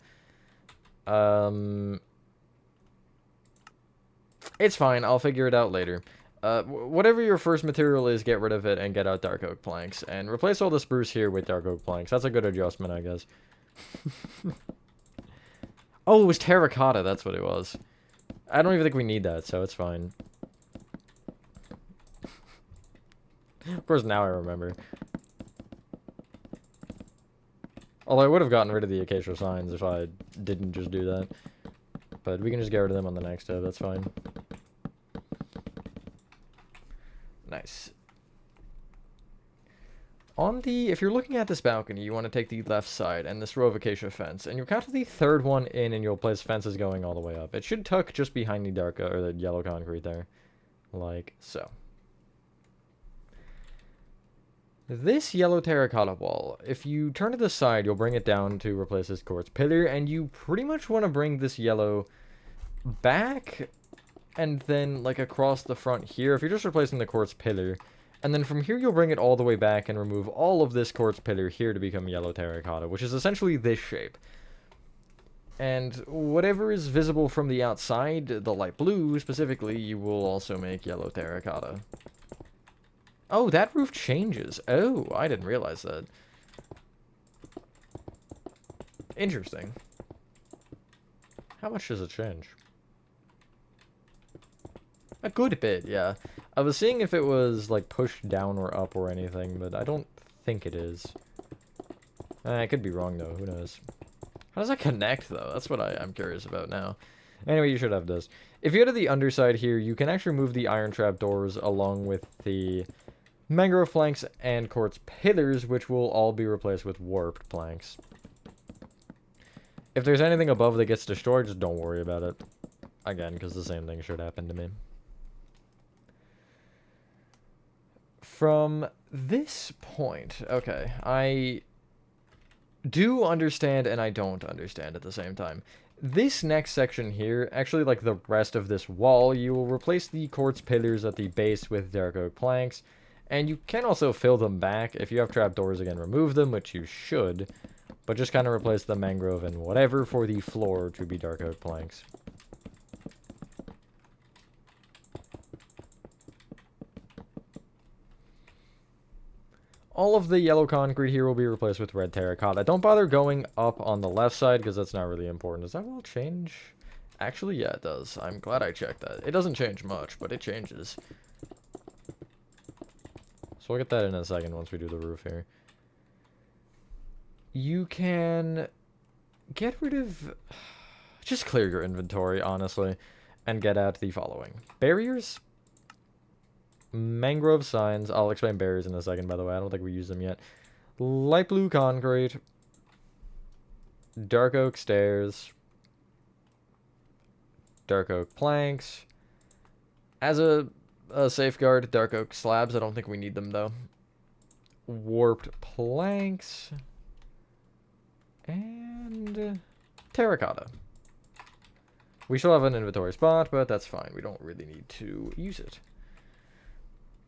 It's fine. I'll figure it out later. Whatever your first material is, get rid of it and get out dark oak planks. And replace all the spruce here with dark oak planks. That's a good adjustment, I guess. Oh, it was terracotta. That's what it was. I don't even think we need that, so it's fine. Of course, now I remember. Although I would have gotten rid of the acacia signs if I didn't just do that. But we can just get rid of them on the next step, that's fine. Nice. If you're looking at this balcony, you want to take the left side and this row of acacia fence, and you'll count to the third one in, and you'll place fences going all the way up. It should tuck just behind the dark, or the yellow concrete there, like so. This yellow terracotta wall, if you turn to the side, you'll bring it down to replace this quartz pillar, and you pretty much want to bring this yellow back, and then like across the front here. If you're just replacing the quartz pillar. And then from here, you'll bring it all the way back and remove all of this quartz pillar here to become yellow terracotta, which is essentially this shape. And whatever is visible from the outside, the light blue specifically, you will also make yellow terracotta. Oh, that roof changes. Oh, I didn't realize that. Interesting. How much does it change? A good bit, yeah. I was seeing if it was, like, pushed down or up or anything, but I don't think it is. I could be wrong, though. Who knows? How does that connect, though? That's what I'm curious about now. Anyway, you should have this. If you go to the underside here, you can actually move the iron trap doors along with the mangrove planks and quartz pillars, which will all be replaced with warped planks. If there's anything above that gets destroyed, just don't worry about it. Again, because the same thing should happen to me. From this point, okay, I do understand and I don't understand at the same time. This next section here, actually like the rest of this wall, you will replace the quartz pillars at the base with dark oak planks, and you can also fill them back. If you have trapdoors, again, remove them, which you should, but just kind of replace the mangrove and whatever for the floor to be dark oak planks. All of the yellow concrete here will be replaced with red terracotta. Don't bother going up on the left side because that's not really important. Does that wall change? Actually, yeah, it does. I'm glad I checked that. It doesn't change much, but it changes. So we'll get that in a second once we do the roof here. You can get rid of... Just clear your inventory, honestly, and get out the following. Barriers. Mangrove signs. I'll explain barriers in a second, by the way. I don't think we use them yet. Light blue concrete. Dark oak stairs. Dark oak planks. As a safeguard, dark oak slabs. I don't think we need them, though. Warped planks. And terracotta. We still have an inventory spot, but that's fine. We don't really need to use it.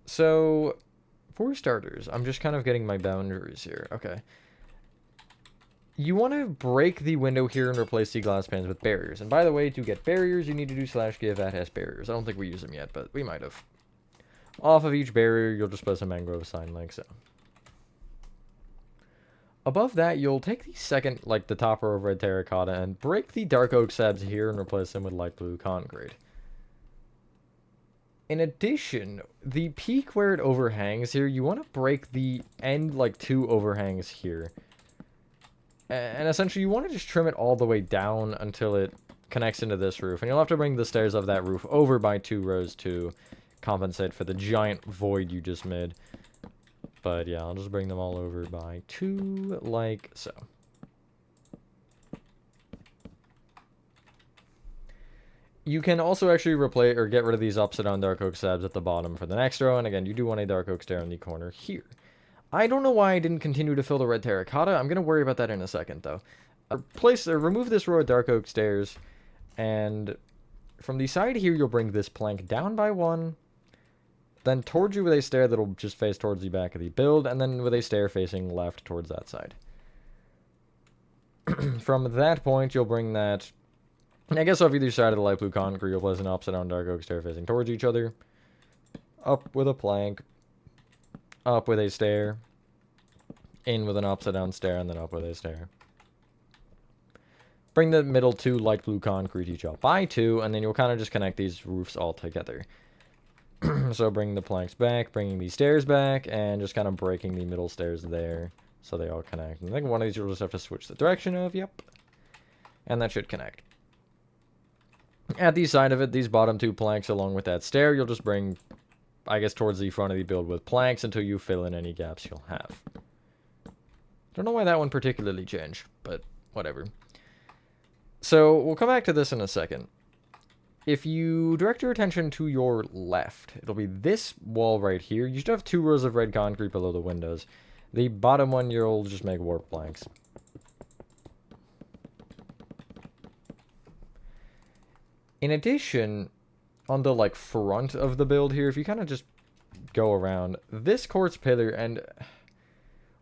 So, for starters, I'm just kind of getting my boundaries here. Okay. You want to break the window here and replace the glass panes with barriers. And by the way, to get barriers, you need to do /give @s barriers. I don't think we use them yet, but we might have. Off of each barrier, you'll just place a mangrove sign like so. Above that, you'll take the second, like the top row of red terracotta, and break the dark oak slabs here and replace them with light blue concrete. In addition, the peak where it overhangs here, you want to break the end, like 2 overhangs here. And essentially, you want to just trim it all the way down until it connects into this roof. And you'll have to bring the stairs of that roof over by 2 rows to compensate for the giant void you just made. But yeah, I'll just bring them all over by 2, like so. You can also actually replace or get rid of these upside down dark oak slabs at the bottom for the next row. And again, you do want a dark oak stair in the corner here. I don't know why I didn't continue to fill the red terracotta. I'm going to worry about that in a second, though. Remove this row of dark oak stairs. And from the side here, you'll bring this plank down by 1. Then towards you with a stair that'll just face towards the back of the build, and then with a stair facing left towards that side. From that point, you'll bring that, I guess off either side of the light blue concrete, you'll place an upside down dark oak stair facing towards each other. Up with a plank. Up with a stair. In with an upside down stair, and then up with a stair. Bring the middle 2 light blue concrete each up by 2, and then you'll kind of just connect these roofs all together. So bring the planks back, bringing these stairs back, and just kind of breaking the middle stairs there so they all connect. And I think one of these you'll just have to switch the direction of, yep. And that should connect. At the side of it, these bottom 2 planks along with that stair, you'll just bring, I guess, towards the front of the build with planks until you fill in any gaps you'll have. Don't know why that one particularly changed, but whatever. So we'll come back to this in a second. If you direct your attention to your left, it'll be this wall right here. You should have 2 rows of red concrete below the windows. The bottom one, you'll just make warp planks. In addition, on the, like, front of the build here, if you kind of just go around, this quartz pillar, and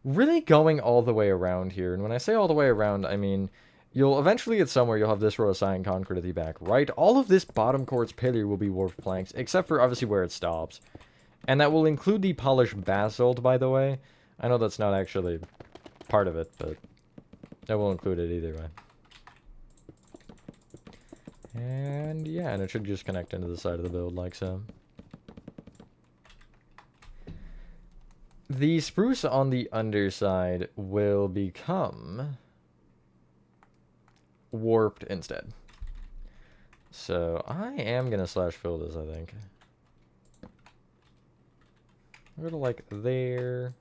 really going all the way around here, and when I say all the way around, I mean, you'll eventually get somewhere, you'll have this row of cyan concrete at the back, right? All of this bottom quartz pillar will be warped planks, except for, obviously, where it stops. And that will include the polished basalt, by the way. I know that's not actually part of it, but I will include it either way. And yeah, and it should just connect into the side of the build like so. The spruce on the underside will become warped instead. So I am going to slash fill this, I think. I'm going to like there.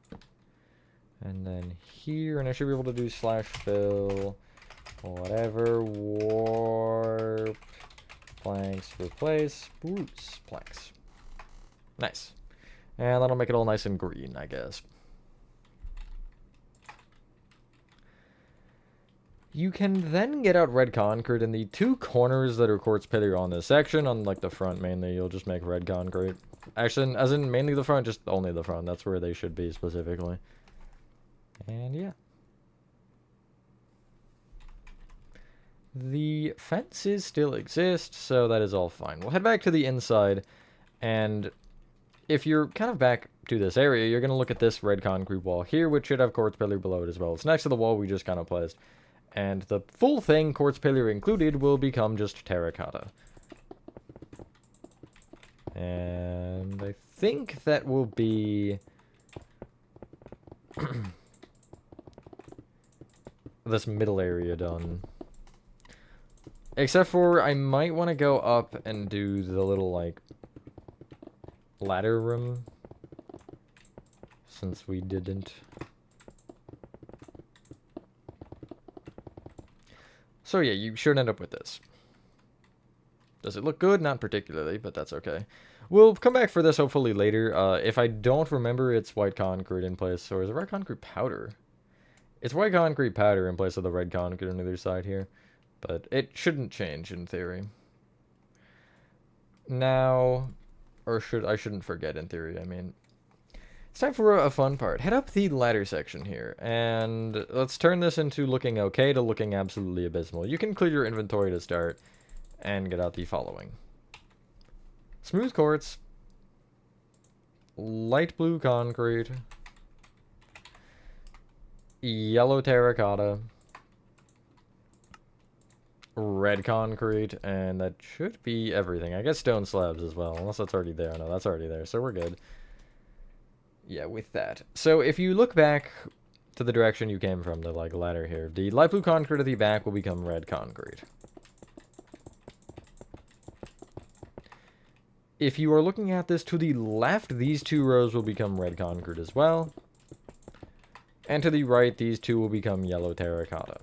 And then here, and I should be able to do slash fill, whatever, warp, planks, replace, spruce, planks. Nice. And that'll make it all nice and green, I guess. You can then get out red concrete in the 2 corners that are quartz pillar on this section. On like the front mainly, you'll just make red concrete. Actually, as in mainly the front, just only the front. That's where they should be specifically. And yeah. The fences still exist, so that is all fine. We'll head back to the inside, and if you're kind of back to this area, you're going to look at this red concrete wall here, which should have quartz pillar below it as well. It's next to the wall we just kind of placed. And the full thing, quartz pillar included, will become just terracotta. And I think that will be this middle area done. Except for I might want to go up and do the little, like, ladder room. Since we didn't. So yeah, you should end up with this. Does it look good? Not particularly, but that's okay. We'll come back for this hopefully later. If I don't remember, it's white concrete in place. Or is it red concrete powder? It's white concrete powder in place of the red concrete on the other side here. But it shouldn't change in theory. Now, or I shouldn't forget in theory, I mean. It's time for a fun part. Head up the ladder section here, and let's turn this into looking okay to looking absolutely abysmal. You can clear your inventory to start, and get out the following. Smooth quartz, light blue concrete, yellow terracotta, red concrete, and that should be everything. I guess stone slabs as well, unless that's already there. No, that's already there, so we're good. Yeah, with that. So if you look back to the direction you came from, the like ladder here, the light blue concrete at the back will become red concrete. If you are looking at this to the left, these two rows will become red concrete as well. And to the right, these two will become yellow terracotta.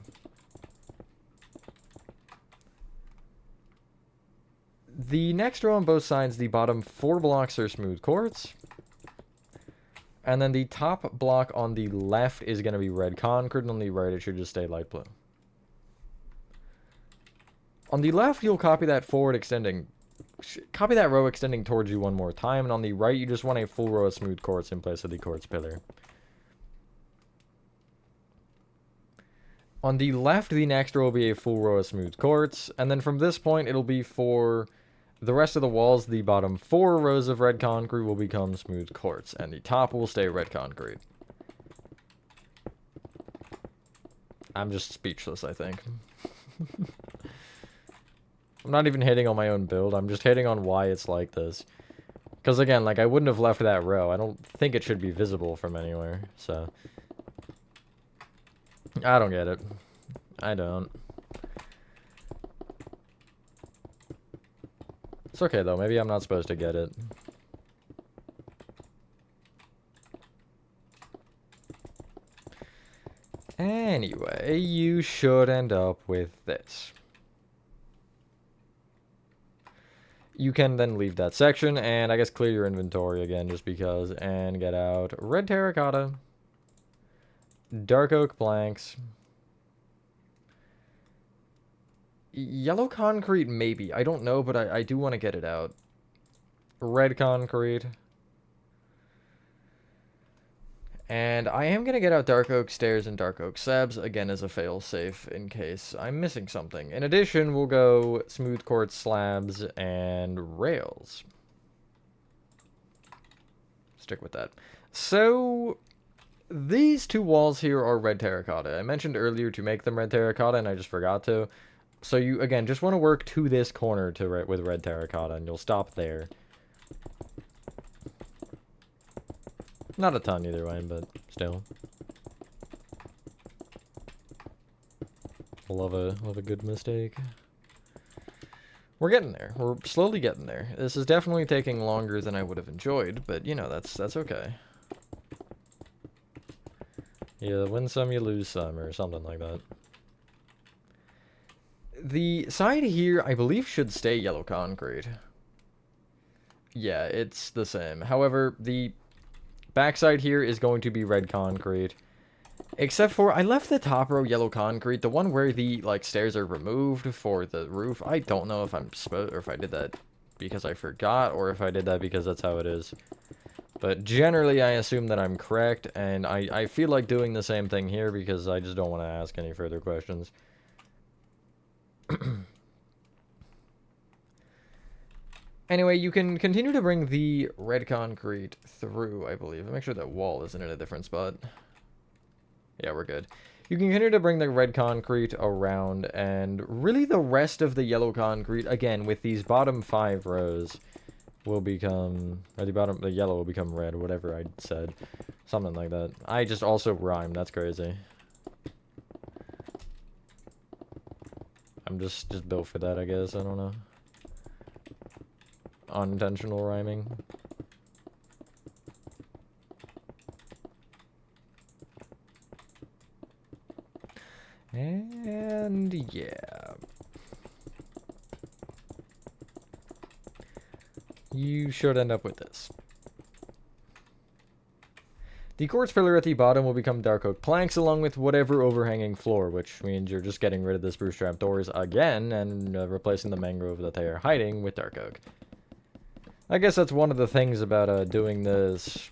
The next row on both sides, the bottom 4 blocks are smooth quartz. And then the top block on the left is going to be red concrete, and on the right it should just stay light blue. On the left, you'll copy that row extending towards you one more time, and on the right, you just want a full row of smooth quartz in place of the quartz pillar. On the left, the next row will be a full row of smooth quartz, and then from this point, it'll be for the rest of the walls, the bottom 4 rows of red concrete will become smooth quartz, and the top will stay red concrete. I'm just speechless, I think. I'm not even hating on my own build, I'm just hating on why it's like this. Because again, like, I wouldn't have left that row. I don't think it should be visible from anywhere, so. I don't get it. I don't. It's okay, though. Maybe I'm not supposed to get it. Anyway, you should end up with this. You can then leave that section, and I guess clear your inventory again, just because, and get out red terracotta, dark oak planks, yellow concrete, maybe. I don't know, but I do want to get it out. Red concrete. And I am going to get out dark oak stairs and dark oak slabs, again, as a fail-safe in case I'm missing something. In addition, we'll go smooth quartz slabs and rails. Stick with that. So, these two walls here are red terracotta. I mentioned earlier to make them red terracotta, and I just forgot to. So you, again, just want to work to this corner with red terracotta, and you'll stop there. Not a ton either way, but still. Love a good mistake. We're getting there. We're slowly getting there. This is definitely taking longer than I would have enjoyed, but you know, that's okay. You win some, you lose some, or something like that. The side here, I believe, should stay yellow concrete. Yeah, it's the same. However, the backside here is going to be red concrete. Except for, I left the top row yellow concrete, the one where the, like, stairs are removed for the roof. I don't know if I'm supposed, or if I did that because I forgot, or if I did that because that's how it is. But generally, I assume that I'm correct, and I feel like doing the same thing here because I just don't want to ask any further questions. Anyway, you can continue to bring the red concrete through, I believe. Make sure that wall isn't in a different spot. Yeah, we're good. You can continue to bring the red concrete around, and really the rest of the yellow concrete, again, with these bottom 5 rows, will become, or the yellow will become red, whatever I said. Something like that. I just also rhymed, that's crazy. I'm just built for that, I guess, I don't know. Unintentional rhyming. And yeah. You should end up with this. The quartz pillar at the bottom will become dark oak planks along with whatever overhanging floor, which means you're just getting rid of the spruce trap doors again and replacing the mangrove that they are hiding with dark oak. I guess that's one of the things about doing this.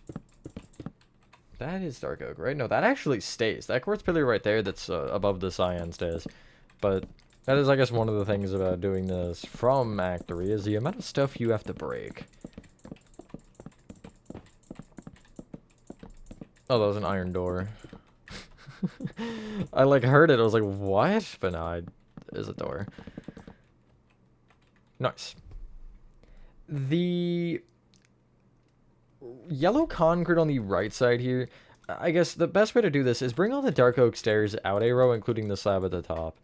That is dark oak, right? No, that actually stays. That quartz pillar right there that's above the cyan stays. But that is, I guess, one of the things about doing this from Act 3 is the amount of stuff you have to break. Oh, that was an iron door. I, like, heard it. I was like, what? But no, it is a door. Nice. The yellow concrete on the right side here, I guess the best way to do this is bring all the dark oak stairs out a row, including the slab at the top.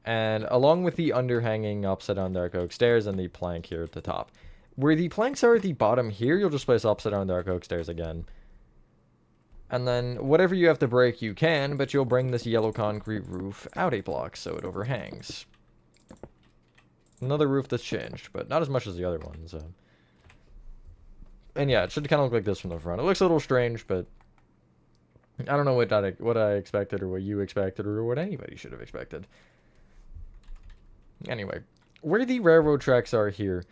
And along with the underhanging upside down dark oak stairs and the plank here at the top. Where the planks are at the bottom here, you'll just place upside down dark oak stairs again. And then whatever you have to break, you can, but you'll bring this yellow concrete roof out a block so it overhangs. Another roof that's changed, but not as much as the other ones. And yeah, it should kind of look like this from the front. It looks a little strange, but I don't know what I expected or what you expected or what anybody should have expected. Anyway, where the railroad tracks are here,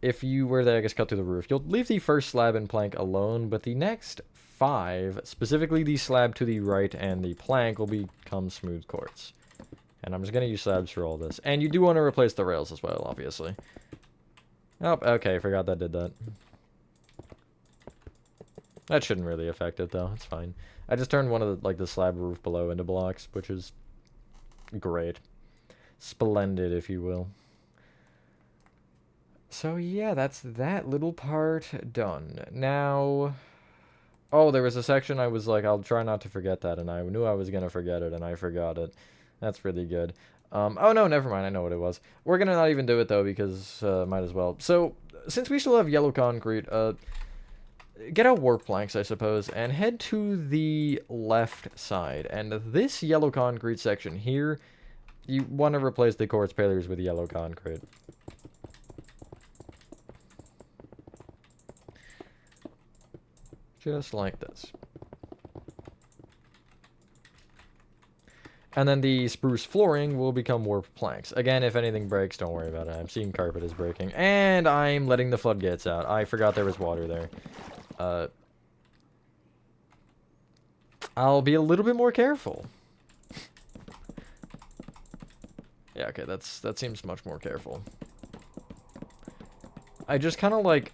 if you were to, I guess, cut through the roof, you'll leave the first slab and plank alone, but the next 5, specifically the slab to the right and the plank, will become smooth quartz. And I'm just going to use slabs for all this. And you do want to replace the rails as well, obviously. Oh, okay, forgot that did that. That shouldn't really affect it, though. It's fine. I just turned one of the slab roof below into blocks, which is great. Splendid, if you will. So, yeah, that's that little part done. Now... Oh, there was a section I was like, I'll try not to forget that, and I knew I was going to forget it, and I forgot it. That's really good. Oh, no, never mind. I know what it was. We're going to not even do it, though, because might as well. So, since we still have yellow concrete, get out warp planks, I suppose, and head to the left side. And this yellow concrete section here, you want to replace the quartz pillars with yellow concrete. Just like this. And then the spruce flooring will become warped planks. Again, if anything breaks, don't worry about it. I'm seeing carpet is breaking. And I'm letting the floodgates out. I forgot there was water there. I'll be a little bit more careful. Yeah, okay, that seems much more careful. I just kind of like...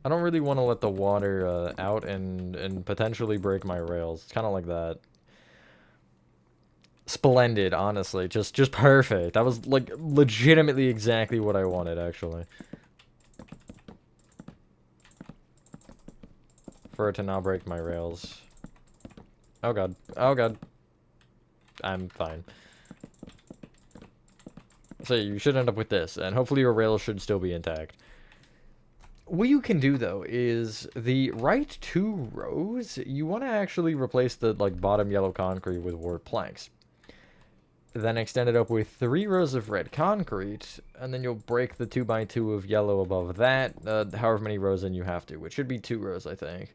I don't really want to let the water out and potentially break my rails. It's kind of like that. Splendid, honestly. Just perfect. That was, like, legitimately exactly what I wanted, actually. For it to not break my rails. Oh, God. Oh, God. I'm fine. So you should end up with this, and hopefully your rails should still be intact. What you can do, though, is the right 2 rows, you want to actually replace the, like, bottom yellow concrete with warped planks. Then extend it up with 3 rows of red concrete, and then you'll break the 2x2 of yellow above that, however many rows in you have to, which should be 2 rows, I think.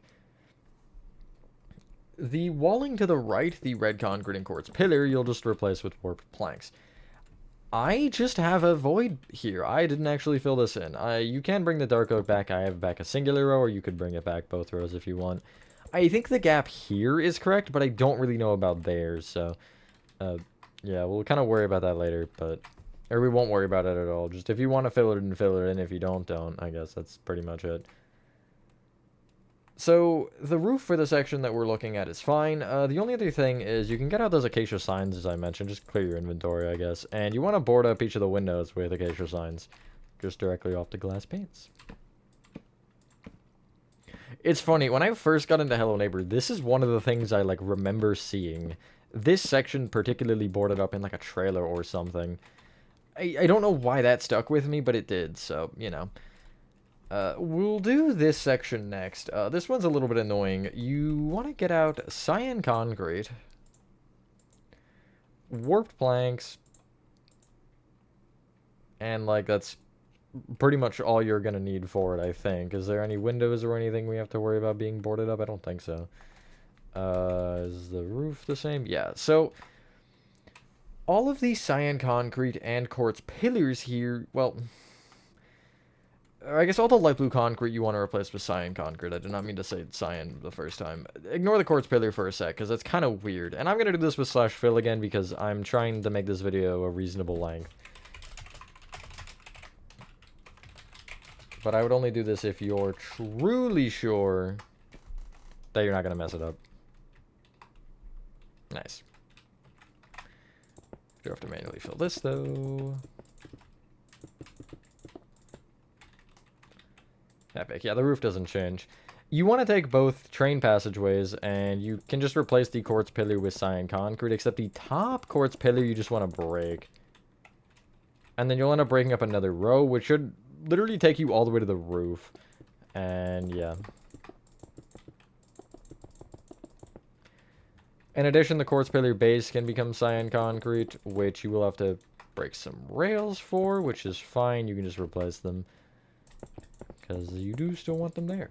The walling to the right, the red concrete and quartz pillar, you'll just replace with warped planks. I just have a void here. I didn't actually fill this in. You can bring the dark oak back. I have back a singular row, or you could bring it back both rows if you want. I think the gap here is correct, but I don't really know about theirs, so... yeah, we'll kind of worry about that later, but... Or we won't worry about it at all. Just if you want to fill it in, fill it in. If you don't. I guess that's pretty much it. So, the roof for the section that we're looking at is fine. The only other thing is you can get out those Acacia signs, as I mentioned. Just clear your inventory, I guess. And you want to board up each of the windows with Acacia signs. Just directly off the glass panes. It's funny, when I first got into Hello Neighbor, this is one of the things I, like, remember seeing. This section particularly boarded up in, like, a trailer or something. I don't know why that stuck with me, but it did, so, you know. We'll do this section next. This one's a little bit annoying. You want to get out cyan concrete, warped planks, and, like, that's pretty much all you're gonna need for it, I think. Is there any windows or anything we have to worry about being boarded up? I don't think so. Is the roof the same? Yeah, so all of these cyan concrete and quartz pillars here, well, I guess all the light blue concrete you want to replace with cyan concrete. I did not mean to say cyan the first time. Ignore the quartz pillar for a sec, because that's kind of weird. And I'm going to do this with slash fill again, because I'm trying to make this video a reasonable length. But I would only do this if you're truly sure that you're not going to mess it up. Nice. Do have to manually fill this, though. Epic. Yeah, the roof doesn't change. You want to take both train passageways, and you can just replace the quartz pillar with cyan concrete, except the top quartz pillar you just want to break. And then you'll end up breaking up another row, which should literally take you all the way to the roof. And, yeah. In addition, the quartz pillar base can become cyan concrete, which you will have to break some rails for, which is fine. You can just replace them, because you do still want them there.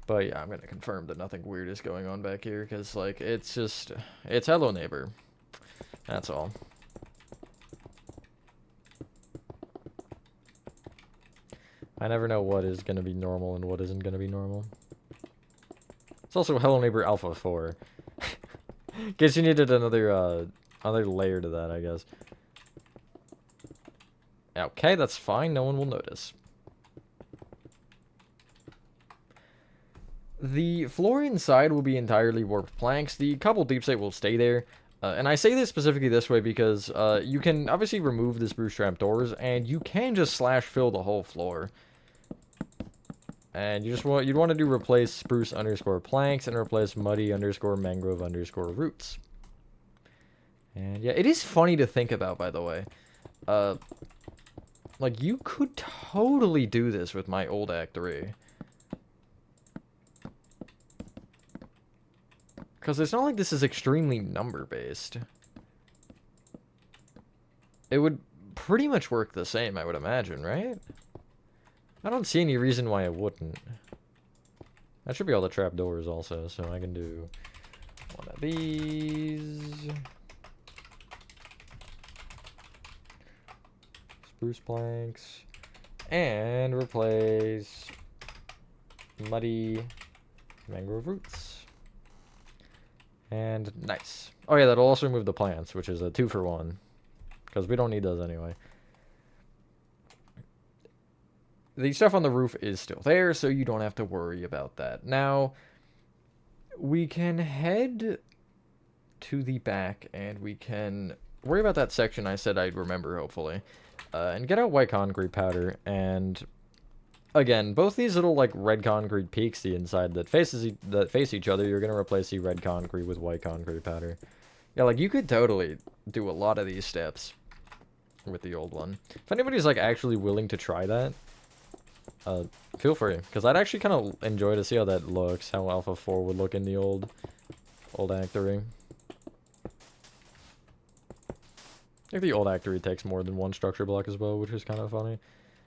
But yeah, I'm going to confirm that nothing weird is going on back here, because, like, it's just, it's Hello Neighbor. That's all. I never know what is going to be normal and what isn't going to be normal. It's also Hello Neighbor Alpha 4. Guess you needed another layer to that, I guess. Okay, that's fine. No one will notice. The floor inside will be entirely warped planks. The cobbled deep slate will stay there. And I say this specifically this way because you can obviously remove the spruce trap doors, and you can just slash fill the whole floor. And you'd want to do replace spruce underscore planks and replace muddy underscore mangrove underscore roots. And yeah, it is funny to think about, by the way. Like, you could totally do this with my old Act 3. Because it's not like this is extremely number-based. It would pretty much work the same, I would imagine, right? I don't see any reason why it wouldn't. That should be all the trapdoors also, so I can do one of these. Spruce planks. And replace muddy mangrove roots. And nice. Oh yeah, that'll also remove the plants, which is a 2-for-1. Because we don't need those anyway. The stuff on the roof is still there, so you don't have to worry about that. Now, we can head to the back, and we can worry about that section I said I'd remember, hopefully. And get out white concrete powder, and again, both these little, like, red concrete peaks the inside that face each other, you're going to replace the red concrete with white concrete powder. Yeah, like, you could totally do a lot of these steps with the old one. If anybody's, like, actually willing to try that, feel free, because I'd actually kind of enjoy to see how that looks, how Alpha 4 would look in the old Act 3. I think the old Act 3 takes more than one structure block as well, which is kind of funny.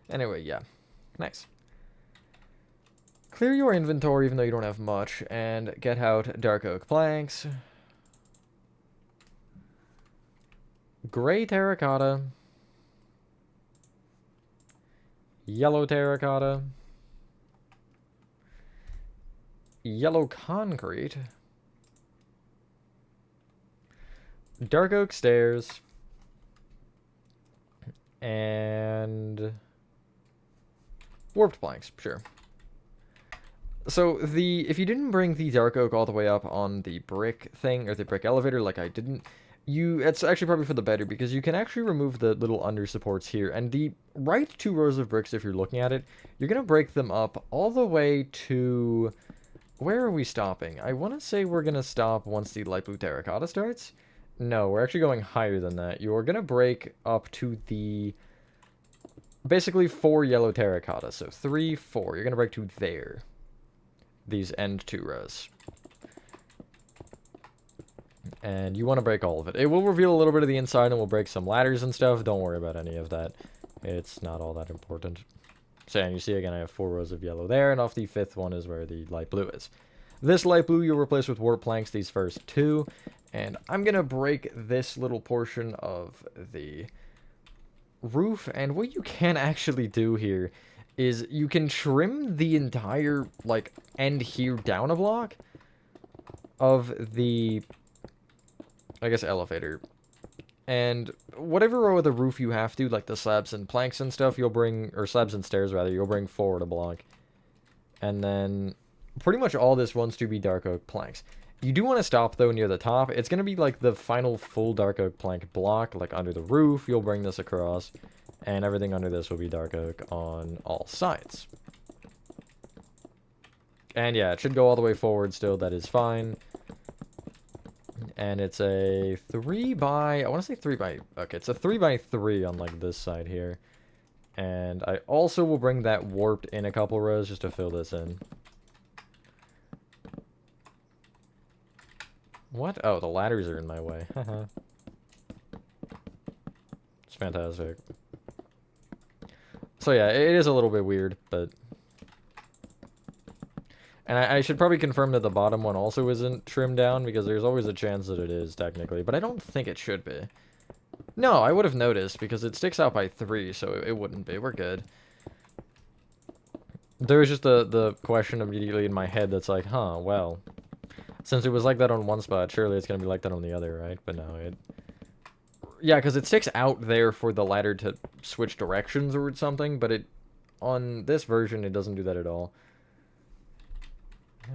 Anyway, yeah. Nice. Clear your inventory, even though you don't have much, and get out dark oak planks. Gray terracotta. Yellow terracotta. Yellow concrete. Dark oak stairs. And warped planks, sure. So if you didn't bring the dark oak all the way up on the brick thing, or the brick elevator like I didn't, it's actually probably for the better, because you can actually remove the little under supports here, and the right 2 rows of bricks, if you're looking at it, you're going to break them up all the way to, where are we stopping? I want to say we're going to stop once the light blue terracotta starts. No, we're actually going higher than that. You're going to break up to the, basically 4 yellow terracotta, so 3, 4. You're going to break to there. These end 2 rows. And you want to break all of it. It will reveal a little bit of the inside and we'll break some ladders and stuff. Don't worry about any of that. It's not all that important. So, and you see again, I have 4 rows of yellow there, and off the 5th one is where the light blue is. This light blue you'll replace with warp planks, these first 2. And I'm going to break this little portion of the roof. And what you can actually do here is you can trim the entire, like, end here down a block of the, I guess, elevator. And whatever row of the roof you have to, like the slabs and planks and stuff, you'll bring, or slabs and stairs rather, you'll bring forward a block. And then pretty much all this wants to be dark oak planks. You do want to stop though near the top. It's going to be like the final full dark oak plank block, like under the roof. You'll bring this across, and everything under this will be dark oak on all sides. And yeah, it should go all the way forward still, that is fine. And it's a 3 by, I want to say 3 by, okay, it's a 3 by 3 on like this side here. And I also will bring that warped in a couple rows just to fill this in. What? Oh, the ladders are in my way. It's fantastic. So yeah, it is a little bit weird, but... And I should probably confirm that the bottom one also isn't trimmed down, because there's always a chance that it is, technically. But I don't think it should be. No, I would have noticed, because it sticks out by 3, so it wouldn't be. We're good. There was just the question immediately in my head that's like, huh, well... Since it was like that on one spot, surely it's going to be like that on the other, right? But no, it... Yeah, because it sticks out there for the ladder to switch directions or something, but it... On this version, it doesn't do that at all.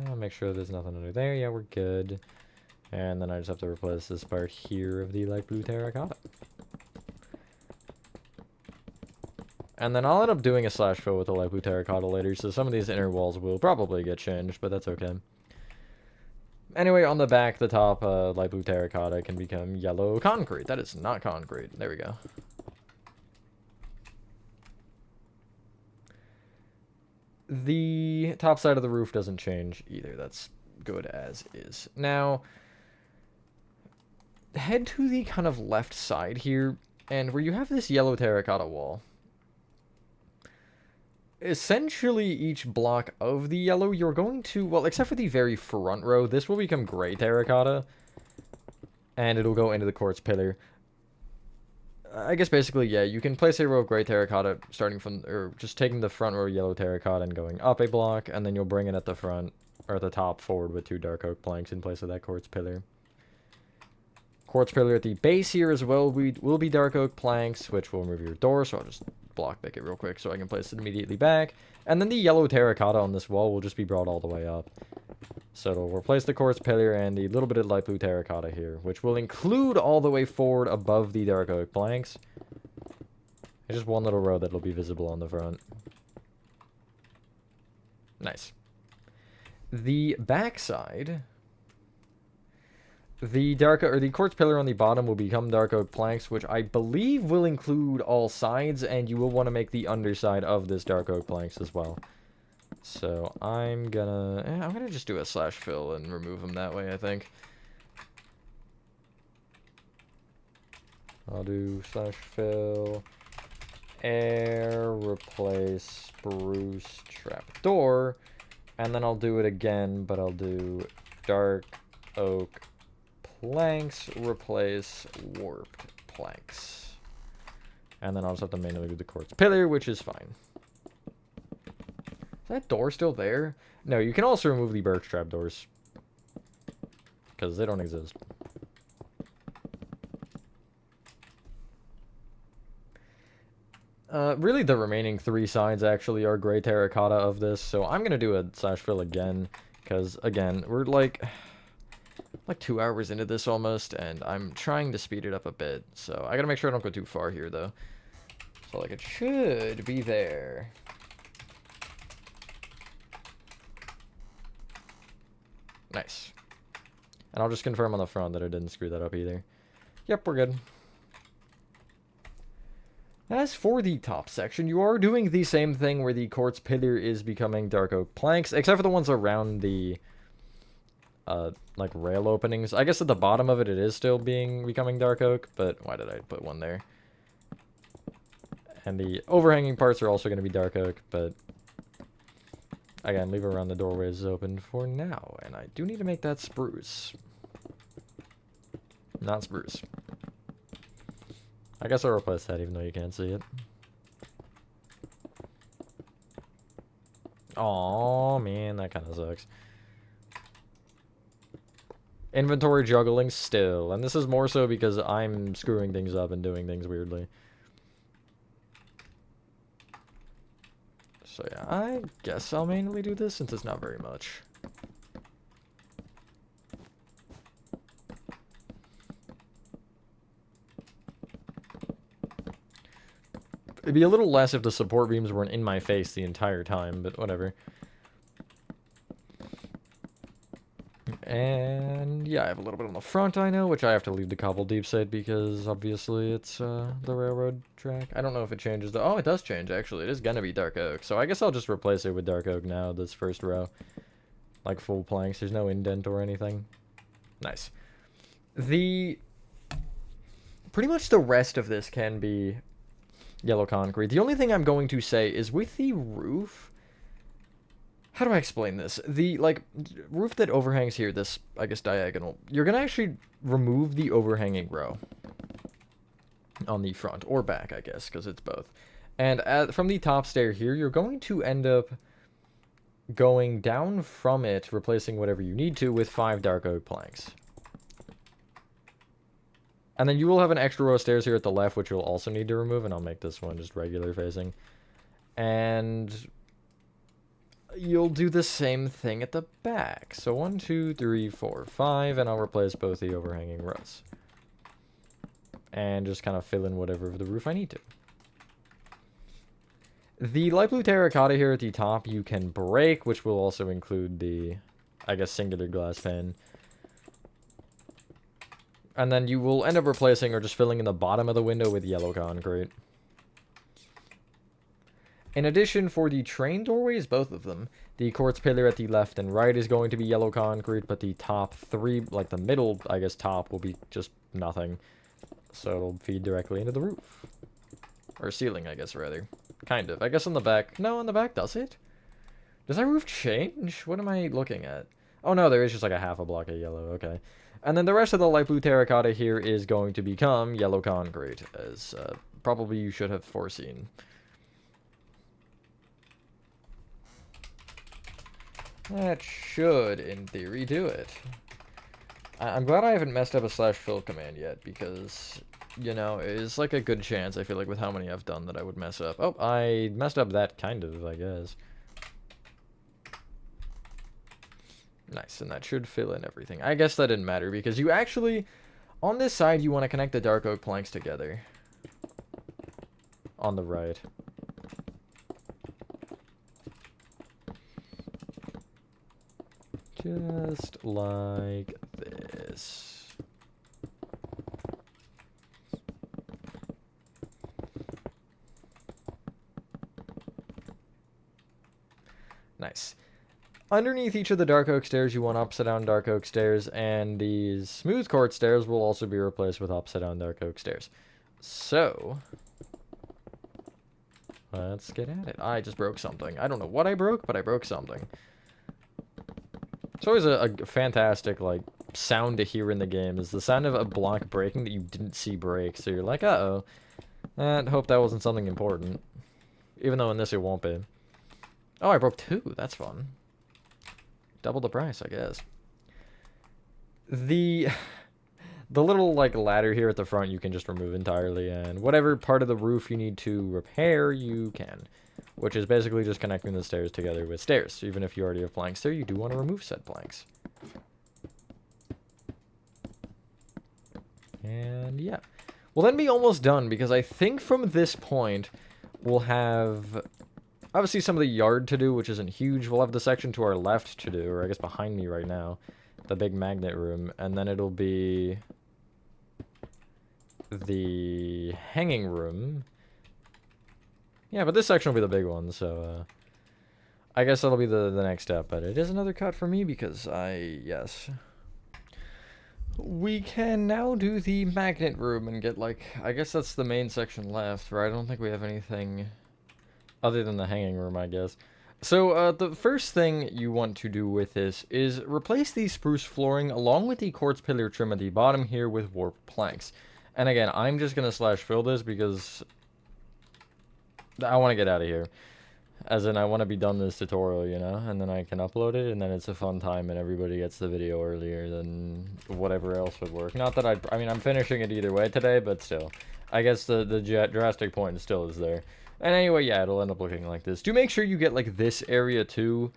I'll make sure there's nothing under there. Yeah, we're good. And then I just have to replace this part here of the light blue terracotta. And then I'll end up doing a slash fill with the light blue terracotta later, so some of these inner walls will probably get changed, but that's okay. Anyway, on the back, the top light blue terracotta can become yellow concrete. That is not concrete. There we go. The top side of the roof doesn't change either. That's good as is. Now, head to the kind of left side here, and where you have this yellow terracotta wall. Essentially, each block of the yellow, you're going to, well, except for the very front row, this will become gray terracotta, and it'll go into the quartz pillar. I guess basically, yeah, you can place a row of gray terracotta starting from, or just taking the front row yellow terracotta and going up a block, and then you'll bring it at the front, or at the top forward with 2 dark oak planks in place of that quartz pillar. Quartz pillar at the base here as well will be dark oak planks, which will remove your door, so I'll just block pick it real quick so I can place it immediately back. And then the yellow terracotta on this wall will just be brought all the way up. So it'll replace the quartz pillar and the little bit of light blue terracotta here, which will include all the way forward above the dark oak planks. There's just one little row that'll be visible on the front. Nice. The back side, the quartz pillar on the bottom will become dark oak planks, which I believe will include all sides, and you will want to make the underside of this dark oak planks as well. So I'm gonna just do a slash fill and remove them that way, I think. I'll do slash fill, air, replace spruce trapdoor, and then I'll do it again, but I'll do dark oak planks, replace warped planks. And then I'll just have to manually do the quartz pillar, which is fine. Is that door still there? No, you can also remove the birch trapdoors, because they don't exist. Really, the remaining 3 sides actually are gray terracotta of this, so I'm going to do a slash fill again, because, again, we're like 2 hours into this almost, and I'm trying to speed it up a bit, so I got to make sure I don't go too far here, though. So, like, it should be there. Nice. And I'll just confirm on the front that I didn't screw that up either. Yep, we're good. As for the top section, you are doing the same thing where the quartz pillar is becoming dark oak planks, except for the ones around the like rail openings. I guess at the bottom of it, it is still becoming dark oak, but why did I put one there? And the overhanging parts are also going to be dark oak, but again, leave around the doorways open for now. And I do need to make that spruce. Not spruce. I guess I'll replace that even though you can't see it. Aw, man, that kind of sucks. Inventory juggling still, and this is more so because I'm screwing things up and doing things weirdly. So yeah, I guess I'll manually do this since it's not very much. It'd be a little less if the support beams weren't in my face the entire time, but whatever. And yeah, I have a little bit on the front, I know, which I have to leave the cobble deep side because obviously it's the railroad track. I don't know if it changes the... Oh, it does change, actually. It is gonna be dark oak. So I guess I'll just replace it with dark oak now, this first row. Like full planks. There's no indent or anything. Nice. Pretty much the rest of this can be yellow concrete. The only thing I'm going to say is with the roof... How do I explain this? The, like, roof that overhangs here, this, I guess, diagonal, you're going to actually remove the overhanging row on the front, or back, I guess, because it's both. And from the top stair here, you're going to end up going down from it, replacing whatever you need to with 5 dark oak planks. And then you will have an extra row of stairs here at the left, which you'll also need to remove, and I'll make this one just regular facing. And... you'll do the same thing at the back. So 1, 2, 3, 4, 5, and I'll replace both the overhanging rows. And just kind of fill in whatever of the roof I need to. The light blue terracotta here at the top you can break, which will also include the, I guess, singular glass pane. And then you will end up replacing or just filling in the bottom of the window with yellow concrete. In addition, for the train doorways, both of them, the quartz pillar at the left and right is going to be yellow concrete, but the top 3, like the middle, I guess, top will be just nothing. So it'll feed directly into the roof. Or ceiling, I guess, rather. Kind of. I guess on the back. No, on the back, does it? Does that roof change? What am I looking at? Oh, no, there is just like a half a block of yellow. Okay. And then the rest of the light blue terracotta here is going to become yellow concrete, as probably you should have foreseen. That should, in theory, do it. I'm glad I haven't messed up a /fill command yet, because, you know, it's like a good chance, I feel like, with how many I've done that I would mess up. Oh, I messed up that kind of, I guess. Nice, and that should fill in everything. I guess that didn't matter, because you actually, on this side, you want to connect the dark oak planks together. On the right. Just like this. Nice. Underneath each of the dark oak stairs, you want upside down dark oak stairs, and these smooth quartz stairs will also be replaced with upside down dark oak stairs. So, let's get at it. I just broke something. I don't know what I broke, but I broke something. It's always a fantastic, like, sound to hear in the game, is the sound of a block breaking that you didn't see break. So you're like, uh-oh. I hope that wasn't something important. Even though in this it won't be. Oh, I broke 2. That's fun. Double the price, I guess. The little, like, ladder here at the front you can just remove entirely, and whatever part of the roof you need to repair, you can. Which is basically just connecting the stairs together with stairs. Even if you already have planks there, you do want to remove said planks. And yeah. We'll then be almost done, because I think from this point, we'll have... obviously some of the yard to do, which isn't huge. We'll have the section to our left to do, or I guess behind me right now. The big magnet room. And then it'll be... the hanging room. Yeah, but this section will be the big one, so, I guess that'll be the next step, but it is another cut for me because yes. We can now do the magnet room and get, like, I guess that's the main section left, right? I don't think we have anything other than the hanging room, I guess. So, the first thing you want to do with this is replace the spruce flooring along with the quartz pillar trim at the bottom here with warped planks. And again, I'm just going to slash fill this because I want to get out of here. As in, I want to be done this tutorial, you know? And then I can upload it, and then it's a fun time, and everybody gets the video earlier than whatever else would work. Not that I mean, I'm finishing it either way today, but still. I guess the drastic point still is there. And anyway, yeah, it'll end up looking like this. Do make sure you get, like, this area, too.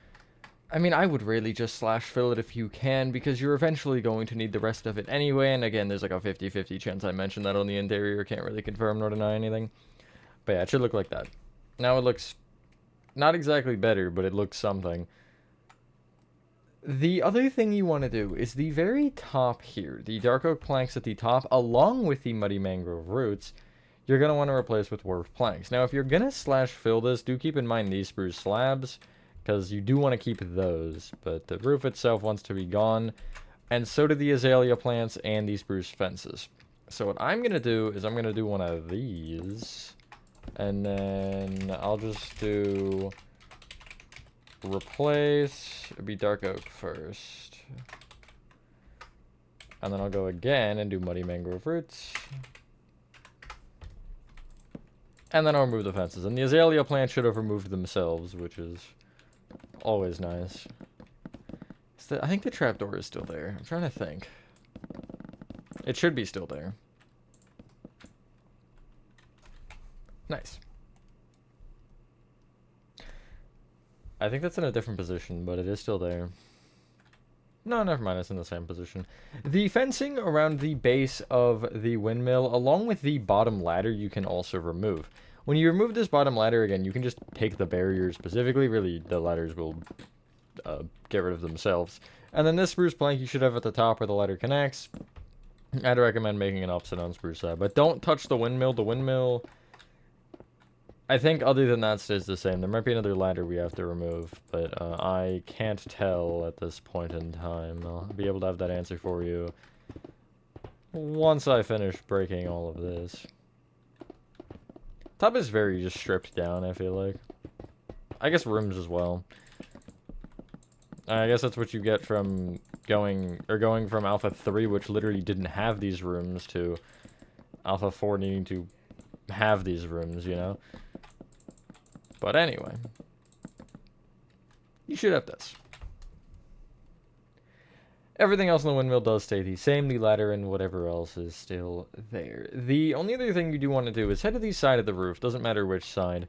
I mean, I would really just slash fill it if you can, because you're eventually going to need the rest of it anyway. And again, there's like a 50-50 chance I mentioned that on the interior. Can't really confirm nor deny anything. But yeah, it should look like that. Now it looks not exactly better, but it looks something. The other thing you want to do is the very top here, the dark oak planks at the top, along with the muddy mangrove roots, you're going to want to replace with warped planks. Now, if you're going to slash fill this, do keep in mind these spruce slabs, because you do want to keep those, but the roof itself wants to be gone, and so do the azalea plants and the spruce fences. So what I'm going to do is I'm going to do one of these, and then I'll just do replace, it'd be dark oak first, and then I'll go again and do muddy mangrove roots, and then I'll remove the fences, and the azalea plants should have removed themselves, which is always nice. I think the trapdoor is still there. I'm trying to think. It should be still there. Nice. I think that's in a different position, but it is still there. No, never mind. It's in the same position. The fencing around the base of the windmill, along with the bottom ladder, you can also remove. When you remove this bottom ladder, again, you can just take the barrier specifically. Really, the ladders will get rid of themselves. And then this spruce plank you should have at the top where the ladder connects. I'd recommend making an upside down spruce side. But don't touch the windmill. The windmill, I think other than that, stays the same. There might be another ladder we have to remove, but I can't tell at this point in time. I'll be able to have that answer for you once I finish breaking all of this. Top is very just stripped down, I feel like. I guess rooms as well. I guess that's what you get from going from Alpha 3, which literally didn't have these rooms, to Alpha 4 needing to have these rooms, you know? But anyway. You should have this. Everything else in the windmill does stay the same. The ladder and whatever else is still there. The only other thing you do want to do is head to the side of the roof. Doesn't matter which side.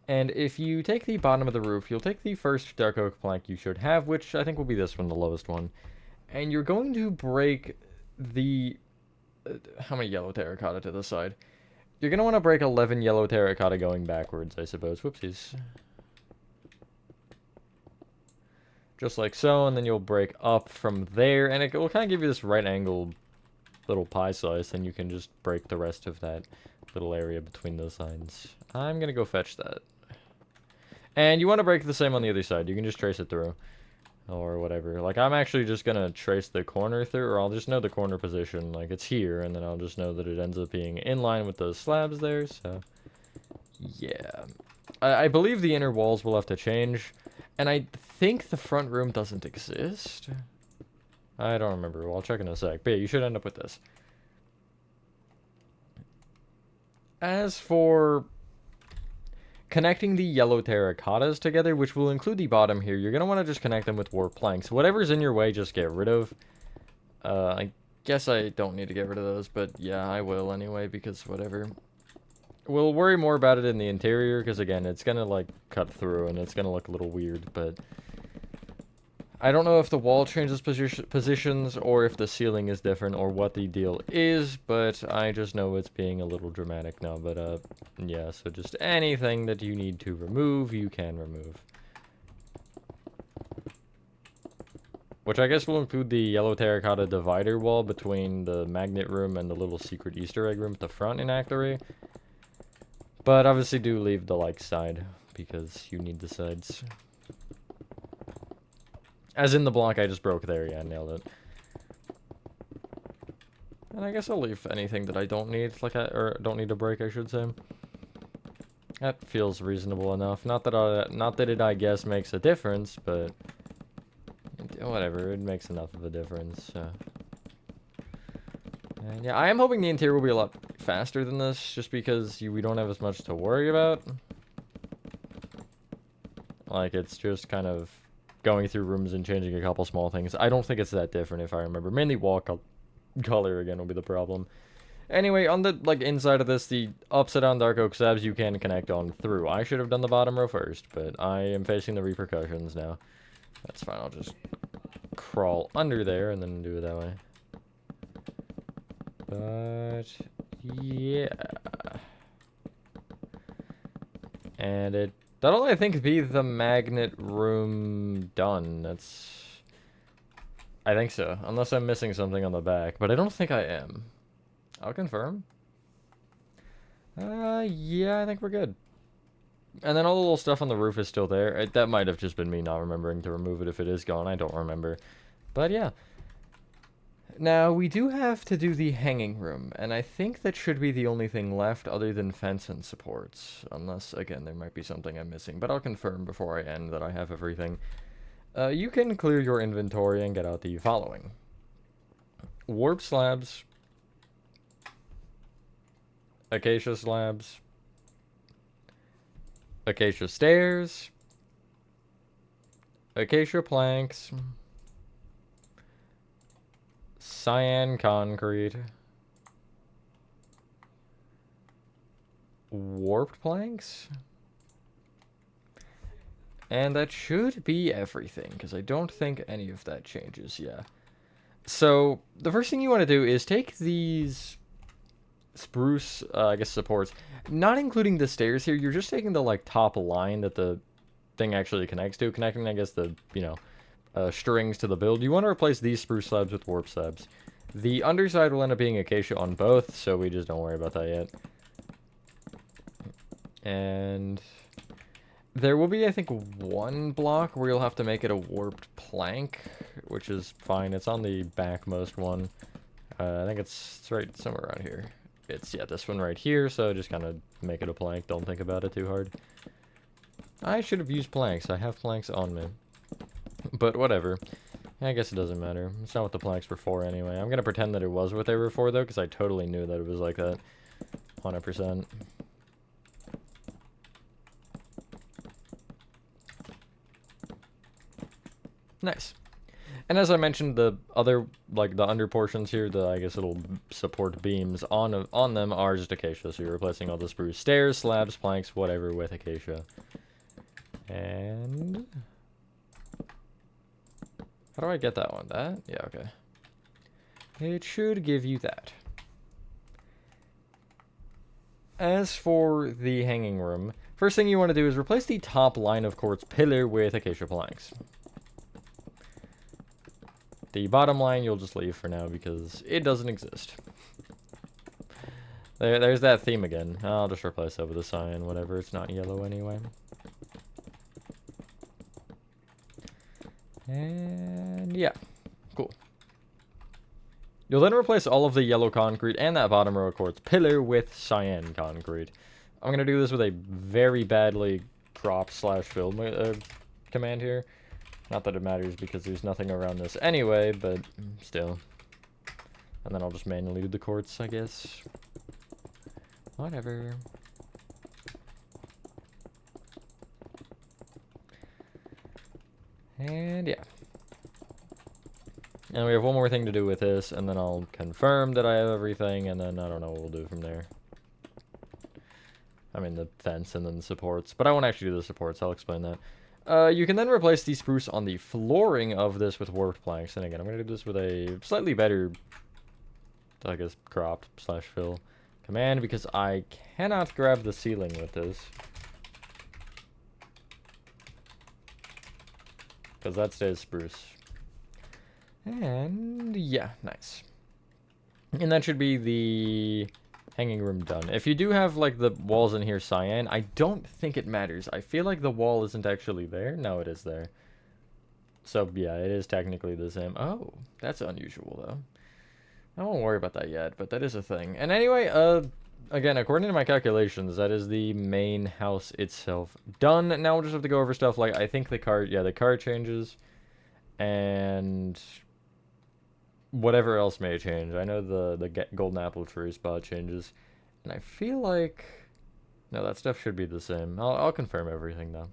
And if you take the bottom of the roof, you'll take the first dark oak plank you should have, which I think will be this one, the lowest one. And you're going to break the... how many yellow terracotta to the side? You're going to want to break 11 yellow terracotta going backwards, I suppose. Whoopsies. Just like so, and then you'll break up from there, and it will kind of give you this right angle little pie slice, and you can just break the rest of that little area between those lines. I'm going to go fetch that. And you want to break the same on the other side. You can just trace it through, or whatever. Like, I'm actually just going to trace the corner through, or I'll just know the corner position, like it's here, and then I'll just know that it ends up being in line with those slabs there, so yeah. I believe the inner walls will have to change. And I think the front room doesn't exist. I don't remember. Well, I'll check in a sec. But yeah, you should end up with this. As for connecting the yellow terracottas together, which will include the bottom here, you're going to want to just connect them with warp planks. Whatever's in your way, just get rid of. I guess I don't need to get rid of those, but yeah, I will anyway, because whatever. We'll worry more about it in the interior, because again, it's going to like cut through and it's going to look a little weird, but I don't know if the wall changes positions or if the ceiling is different or what the deal is, but I just know it's being a little dramatic now, but yeah, so just anything that you need to remove, you can remove. Which I guess will include the yellow terracotta divider wall between the magnet room and the little secret Easter egg room at the front in Act 3. But obviously do leave the like side, because you need the sides. As in the block I just broke there. Yeah, nailed it. And I guess I'll leave anything that I don't need, or don't need to break, I should say. That feels reasonable enough. Not that it, I guess, makes a difference, but whatever, it makes enough of a difference. And yeah, I am hoping the interior will be a lot faster than this, just because we don't have as much to worry about. Like, it's just kind of going through rooms and changing a couple small things. I don't think it's that different, if I remember. Mainly wall color again will be the problem. Anyway, on the inside of this, the upside down dark oak slabs you can connect on through. I should have done the bottom row first, but I am facing the repercussions now. That's fine, I'll just crawl under there and then do it that way. But yeah. And that'll, I think, be the magnet room done. I think so, unless I'm missing something on the back, but I don't think I am. I'll confirm. Yeah, I think we're good. And then all the little stuff on the roof is still there. That might have just been me not remembering to remove it if it is gone. I don't remember. But yeah. Now, we do have to do the hanging room, and I think that should be the only thing left other than fence and supports. Unless, again, there might be something I'm missing. But I'll confirm before I end that I have everything. You can clear your inventory and get out the following. Warp slabs. Acacia slabs. Acacia stairs. Acacia planks. Cyan concrete. Warped planks. And that should be everything, because I don't think any of that changes, yeah. So, the first thing you want to do is take these spruce, I guess, supports. Not including the stairs here, you're just taking the, top line that the thing actually connects to. Connecting, I guess, the, strings to the build. You want to replace these spruce slabs with warp slabs. The underside will end up being acacia on both, so we just don't worry about that yet. And there will be, I think, one block where you'll have to make it a warped plank, which is fine. It's on the backmost one. I think it's right somewhere around here. It's, yeah, this one right here, so just kind of make it a plank. Don't think about it too hard. I should have used planks. I have planks on me. But whatever. I guess it doesn't matter. It's not what the planks were for anyway. I'm going to pretend that it was what they were for, though, because I totally knew that it was like that. 100%. Nice. And as I mentioned, the other, the under portions here, the, I guess, little support beams on them are just acacia. So you're replacing all the spruce stairs, slabs, planks, whatever with acacia. And how do I get that one? That? Yeah, okay. It should give you that. As for the hanging room, first thing you want to do is replace the top line of quartz pillar with acacia planks. The bottom line you'll just leave for now because it doesn't exist. There's that theme again. I'll just replace that with a cyan, whatever. It's not yellow anyway. And yeah, cool. You'll then replace all of the yellow concrete and that bottom row of quartz pillar with cyan concrete. I'm going to do this with a very badly cropped /fill command here. Not that it matters because there's nothing around this anyway, but still. And then I'll just manually do the quartz, I guess. Whatever. And yeah. And we have one more thing to do with this, and then I'll confirm that I have everything, and then I don't know what we'll do from there. I mean, the fence and then the supports. But I won't actually do the supports, I'll explain that. You can then replace the spruce on the flooring of this with warped planks. And again, I'm going to do this with a slightly better, I guess, cropped /fill command, because I cannot grab the ceiling with this. Because that stays spruce. And yeah, nice. And that should be the hanging room done. If you do have the walls in here cyan, I don't think it matters. I feel like the wall isn't actually there. No, it is there. So, yeah, it is technically the same. Oh, that's unusual, though. I won't worry about that yet, but that is a thing. And anyway, again, according to my calculations, that is the main house itself done. Now we'll just have to go over stuff like, I think the car, yeah, the car changes, and whatever else may change. I know the golden apple tree spot changes, and I feel like, no, that stuff should be the same. I'll confirm everything, though.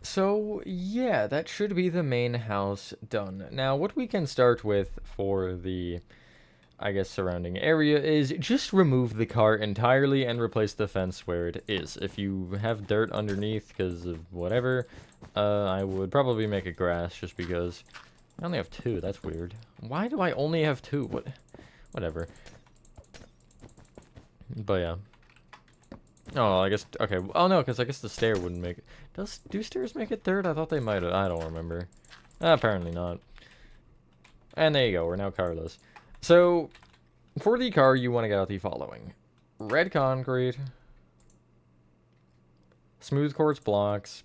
So, yeah, that should be the main house done. Now, what we can start with for the, I guess, surrounding area is just remove the car entirely and replace the fence where it is. If you have dirt underneath because of whatever, I would probably make it grass just because I only have 2. That's weird. Why do I only have 2? Whatever. But yeah. Oh, I guess, okay. Oh, no, because I guess the stair wouldn't make it. Do stairs make it dirt? I thought they might have. I don't remember. Apparently not. And there you go. We're now carless. So, for the car, you want to get out the following. Red concrete. Smooth quartz blocks.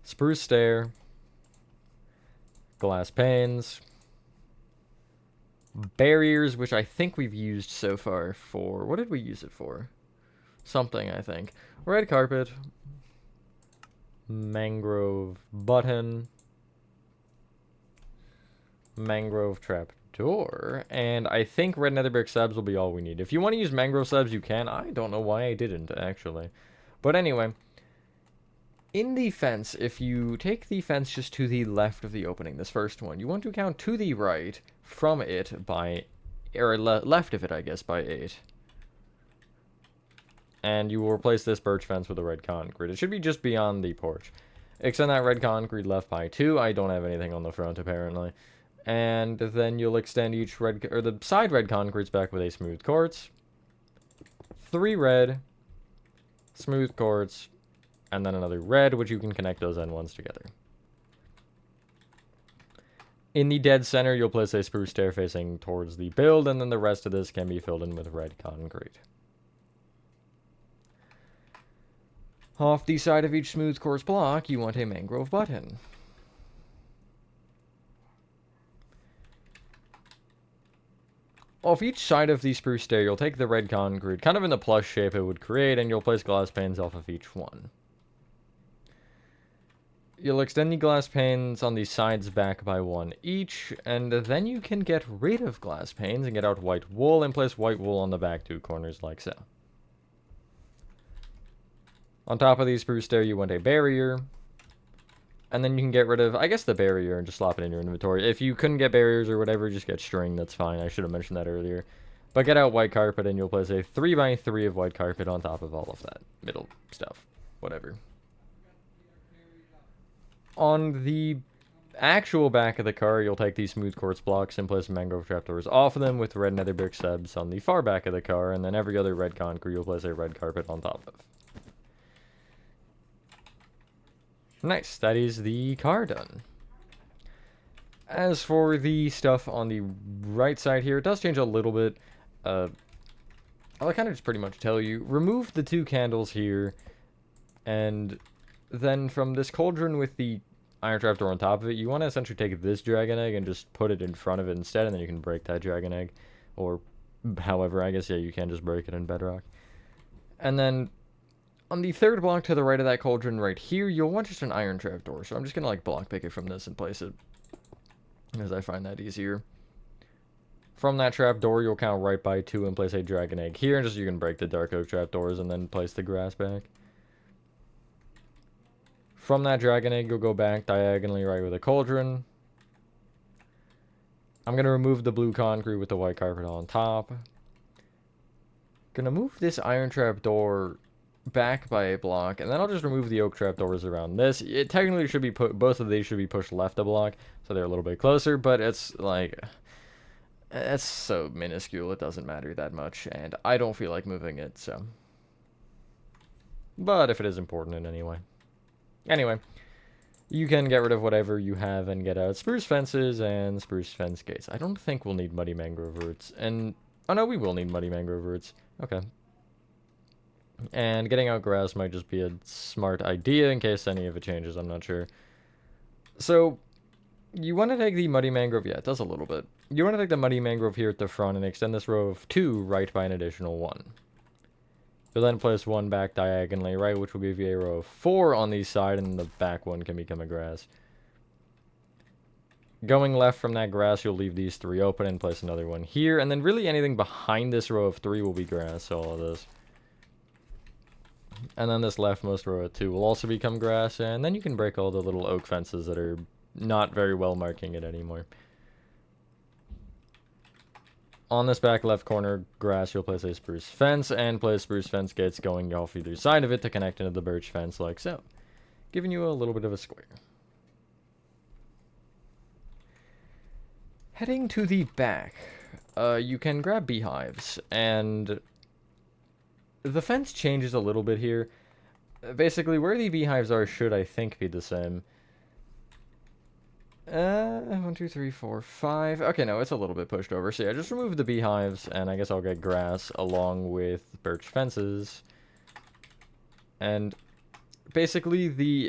Spruce stair. Glass panes. Barriers, which I think we've used so far for... What did we use it for? Something, I think. Red carpet. Mangrove button. Mangrove trap door. And I think red nether brick slabs will be all we need. If you want to use mangrove slabs, you can. I don't know why I didn't, actually. But anyway... In the fence, if you take the fence just to the left of the opening, this first one, you want to count to the right from it by, or left of it, I guess, by 8. And you will replace this birch fence with a red concrete. It should be just beyond the porch. Extend that red concrete left by 2. I don't have anything on the front, apparently. And then you'll extend each red, or the side red concretes back with a smooth quartz. 3 red, smooth quartz, and then another red, which you can connect those end ones together. In the dead center, you'll place a spruce stair facing towards the build, and then the rest of this can be filled in with red concrete. Off the side of each smooth quartz block, you want a mangrove button. Off each side of the spruce stair, you'll take the red concrete, kind of in the plus shape it would create, and you'll place glass panes off of each one. You'll extend the glass panes on the sides back by 1 each, and then you can get rid of glass panes and get out white wool and place white wool on the back 2 corners like so. On top of the spruce stair, you want a barrier, and then you can get rid of, I guess, the barrier and just slap it in your inventory. If you couldn't get barriers or whatever, just get string, that's fine. I should have mentioned that earlier. But get out white carpet, and you'll place a 3x3 of white carpet on top of all of that middle stuff. Whatever. On the actual back of the car, you'll take these smooth quartz blocks and place mangrove trapdoors off of them with red nether brick slabs on the far back of the car, and then every other red concrete you'll place a red carpet on top of. Nice, that is the car done. As for the stuff on the right side here, it does change a little bit. I'll kind of just pretty much tell you. Remove the 2 candles here, and then from this cauldron with the iron trapdoor on top of it, you want to essentially take this dragon egg and just put it in front of it instead, and then you can break that dragon egg. Or however, I guess, yeah, you can just break it in bedrock. And then on the 3rd block to the right of that cauldron right here, you'll want just an iron trapdoor. So I'm just going to like block pick it from this and place it, because I find that easier. From that trapdoor, you'll count right by 2 and place a dragon egg here, and just you can break the dark oak trapdoors and then place the grass back. From that dragon egg, you'll go back diagonally right with a cauldron. I'm going to remove the blue concrete with the white carpet on top. Going to move this iron trapdoor back by a block, and then I'll just remove the oak trapdoors around this. It technically should be both of these should be pushed left a block, so they're a little bit closer, but it's like, it's so minuscule, it doesn't matter that much, and I don't feel like moving it, so. But if it is important in any way. Anyway, you can get rid of whatever you have and get out spruce fences and spruce fence gates. I don't think we'll need muddy mangrove roots. And, oh no, we will need muddy mangrove roots. Okay. And getting out grass might just be a smart idea in case any of it changes, I'm not sure. So, you want to take the muddy mangrove, yeah, it does a little bit. You want to take the muddy mangrove here at the front and extend this row of 2 right by an additional 1. You'll then place 1 back diagonally, right, which will give you a row of 4 on the side, and the back one can become a grass. Going left from that grass, you'll leave these 3 open and place another one here, and then really anything behind this row of 3 will be grass, so all of this. And then this leftmost row of 2 will also become grass, and then you can break all the little oak fences that are not very well marking it anymore. On this back left corner grass, you'll place a spruce fence and place spruce fence gates going off either side of it to connect into the birch fence like so, giving you a little bit of a square. Heading to the back, you can grab beehives, and the fence changes a little bit here. Basically, where the beehives are should, I think, be the same. 1, 2, 3, 4, 5. Okay, no, it's a little bit pushed over. So yeah, just remove the beehives, and I guess I'll get grass along with birch fences. And basically,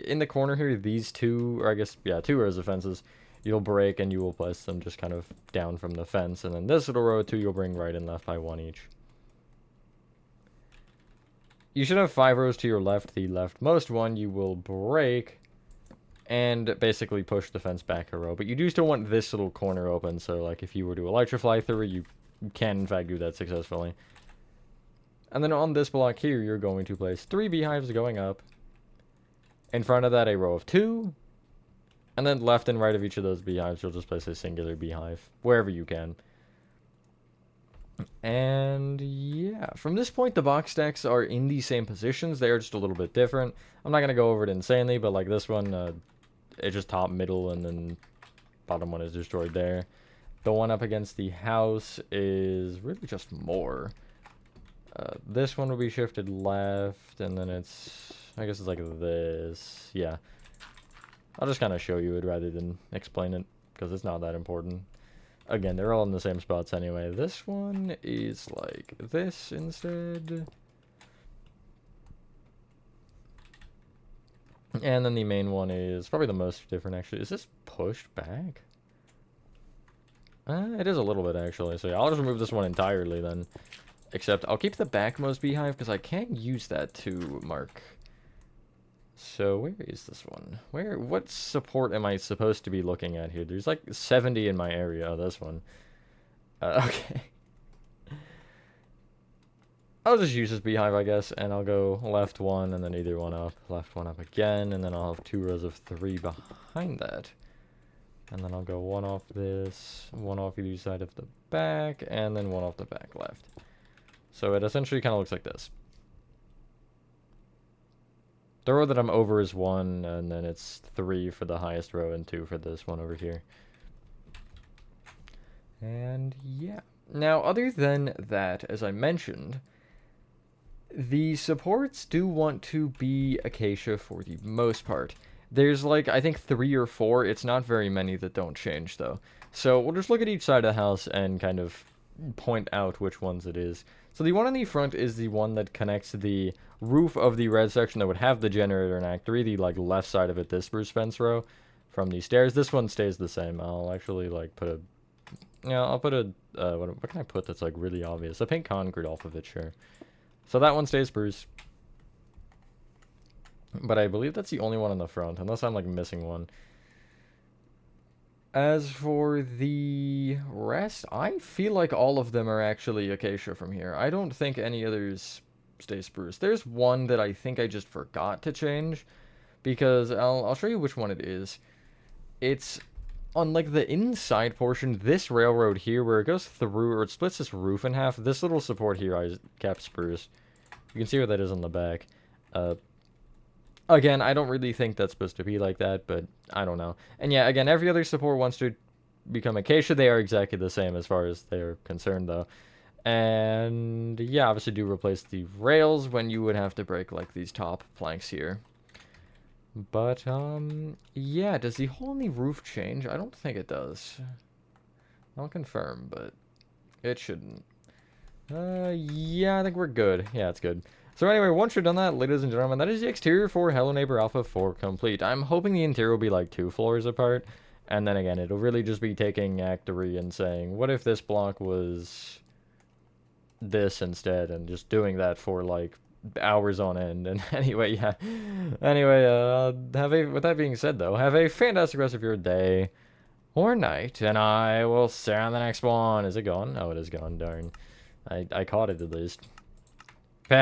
in the corner here, these 2, or I guess, yeah, 2 rows of fences, you'll break, and you will place them just kind of down from the fence. And then this little row of 2, you'll bring right and left by 1 each. You should have 5 rows to your left. The leftmost one you will break and basically push the fence back a row. But you do still want this little corner open, so like if you were to electrify through it, you can in fact do that successfully. And then on this block here, you're going to place 3 beehives going up. In front of that, a row of 2. And then left and right of each of those beehives, you'll just place a singular beehive, wherever you can. And yeah, from this point, the box stacks are in the same positions. They are just a little bit different. I'm not going to go over it insanely, but like this one, it's just top, middle, and then bottom one is destroyed there. The one up against the house is really just more. This one will be shifted left, and then it's, I guess it's like this. Yeah. I'll just kind of show you it rather than explain it, because it's not that important. Again, they're all in the same spots anyway. This one is like this instead. And then the main one is probably the most different, actually. Is this pushed back? It is a little bit, actually. So yeah, I'll just remove this one entirely then. Except I'll keep the backmost beehive because I can use that to mark. So where is this one? What support am I supposed to be looking at here? There's like 70 in my area. Oh, this one. Okay. I'll just use this beehive, I guess, and I'll go left 1 and then either one up, left 1 up again, and then I'll have 2 rows of 3 behind that. And then I'll go 1 off this, 1 off either side of the back, and then 1 off the back left. So it essentially kind of looks like this. The row that I'm over is 1, and then it's 3 for the highest row and 2 for this one over here. And yeah. Now, other than that, as I mentioned, the supports do want to be Acacia for the most part. There's like, I think 3 or 4. It's not very many that don't change, though. So we'll just look at each side of the house and kind of point out which ones it is. So the one on the front is the one that connects the roof of the red section that would have the generator in Act 3, the like left side of it, this spruce fence row from the stairs. This one stays the same. I'll actually like put a, yeah, I'll put a, what can I put that's like really obvious? A pink concrete off of it, sure. So that one stays spruce. But I believe that's the only one on the front, unless I'm like missing one. As for the rest, I feel like all of them are actually Acacia from here. I don't think any others stay spruce. There's one that I think I just forgot to change, because I'll show you which one it is. It's on like the inside portion, this railroad here, where it goes through, or it splits this roof in half. This little support here I kept spruce. You can see what that is on the back. Again, I don't really think that's supposed to be like that, but I don't know. And yeah, again, every other support wants to become Acacia. They are exactly the same as far as they're concerned, though. And yeah, obviously do replace the rails when you would have to break like these top planks here. But yeah, does the hole in the roof change? I don't think it does. I'll confirm, but it shouldn't. Yeah, I think we're good. Yeah, it's good. So anyway, once you're done that, ladies and gentlemen, that is the exterior for Hello Neighbor Alpha 4 complete. I'm hoping the interior will be like 2 floors apart. And then again, it'll really just be taking Act 3 and saying, what if this block was this instead? And just doing that for like hours on end. And anyway, yeah. Anyway, with that being said though, have a fantastic rest of your day or night. And I will see you on the next one. Is it gone? Oh, it is gone, darn. I caught it at least. Peace.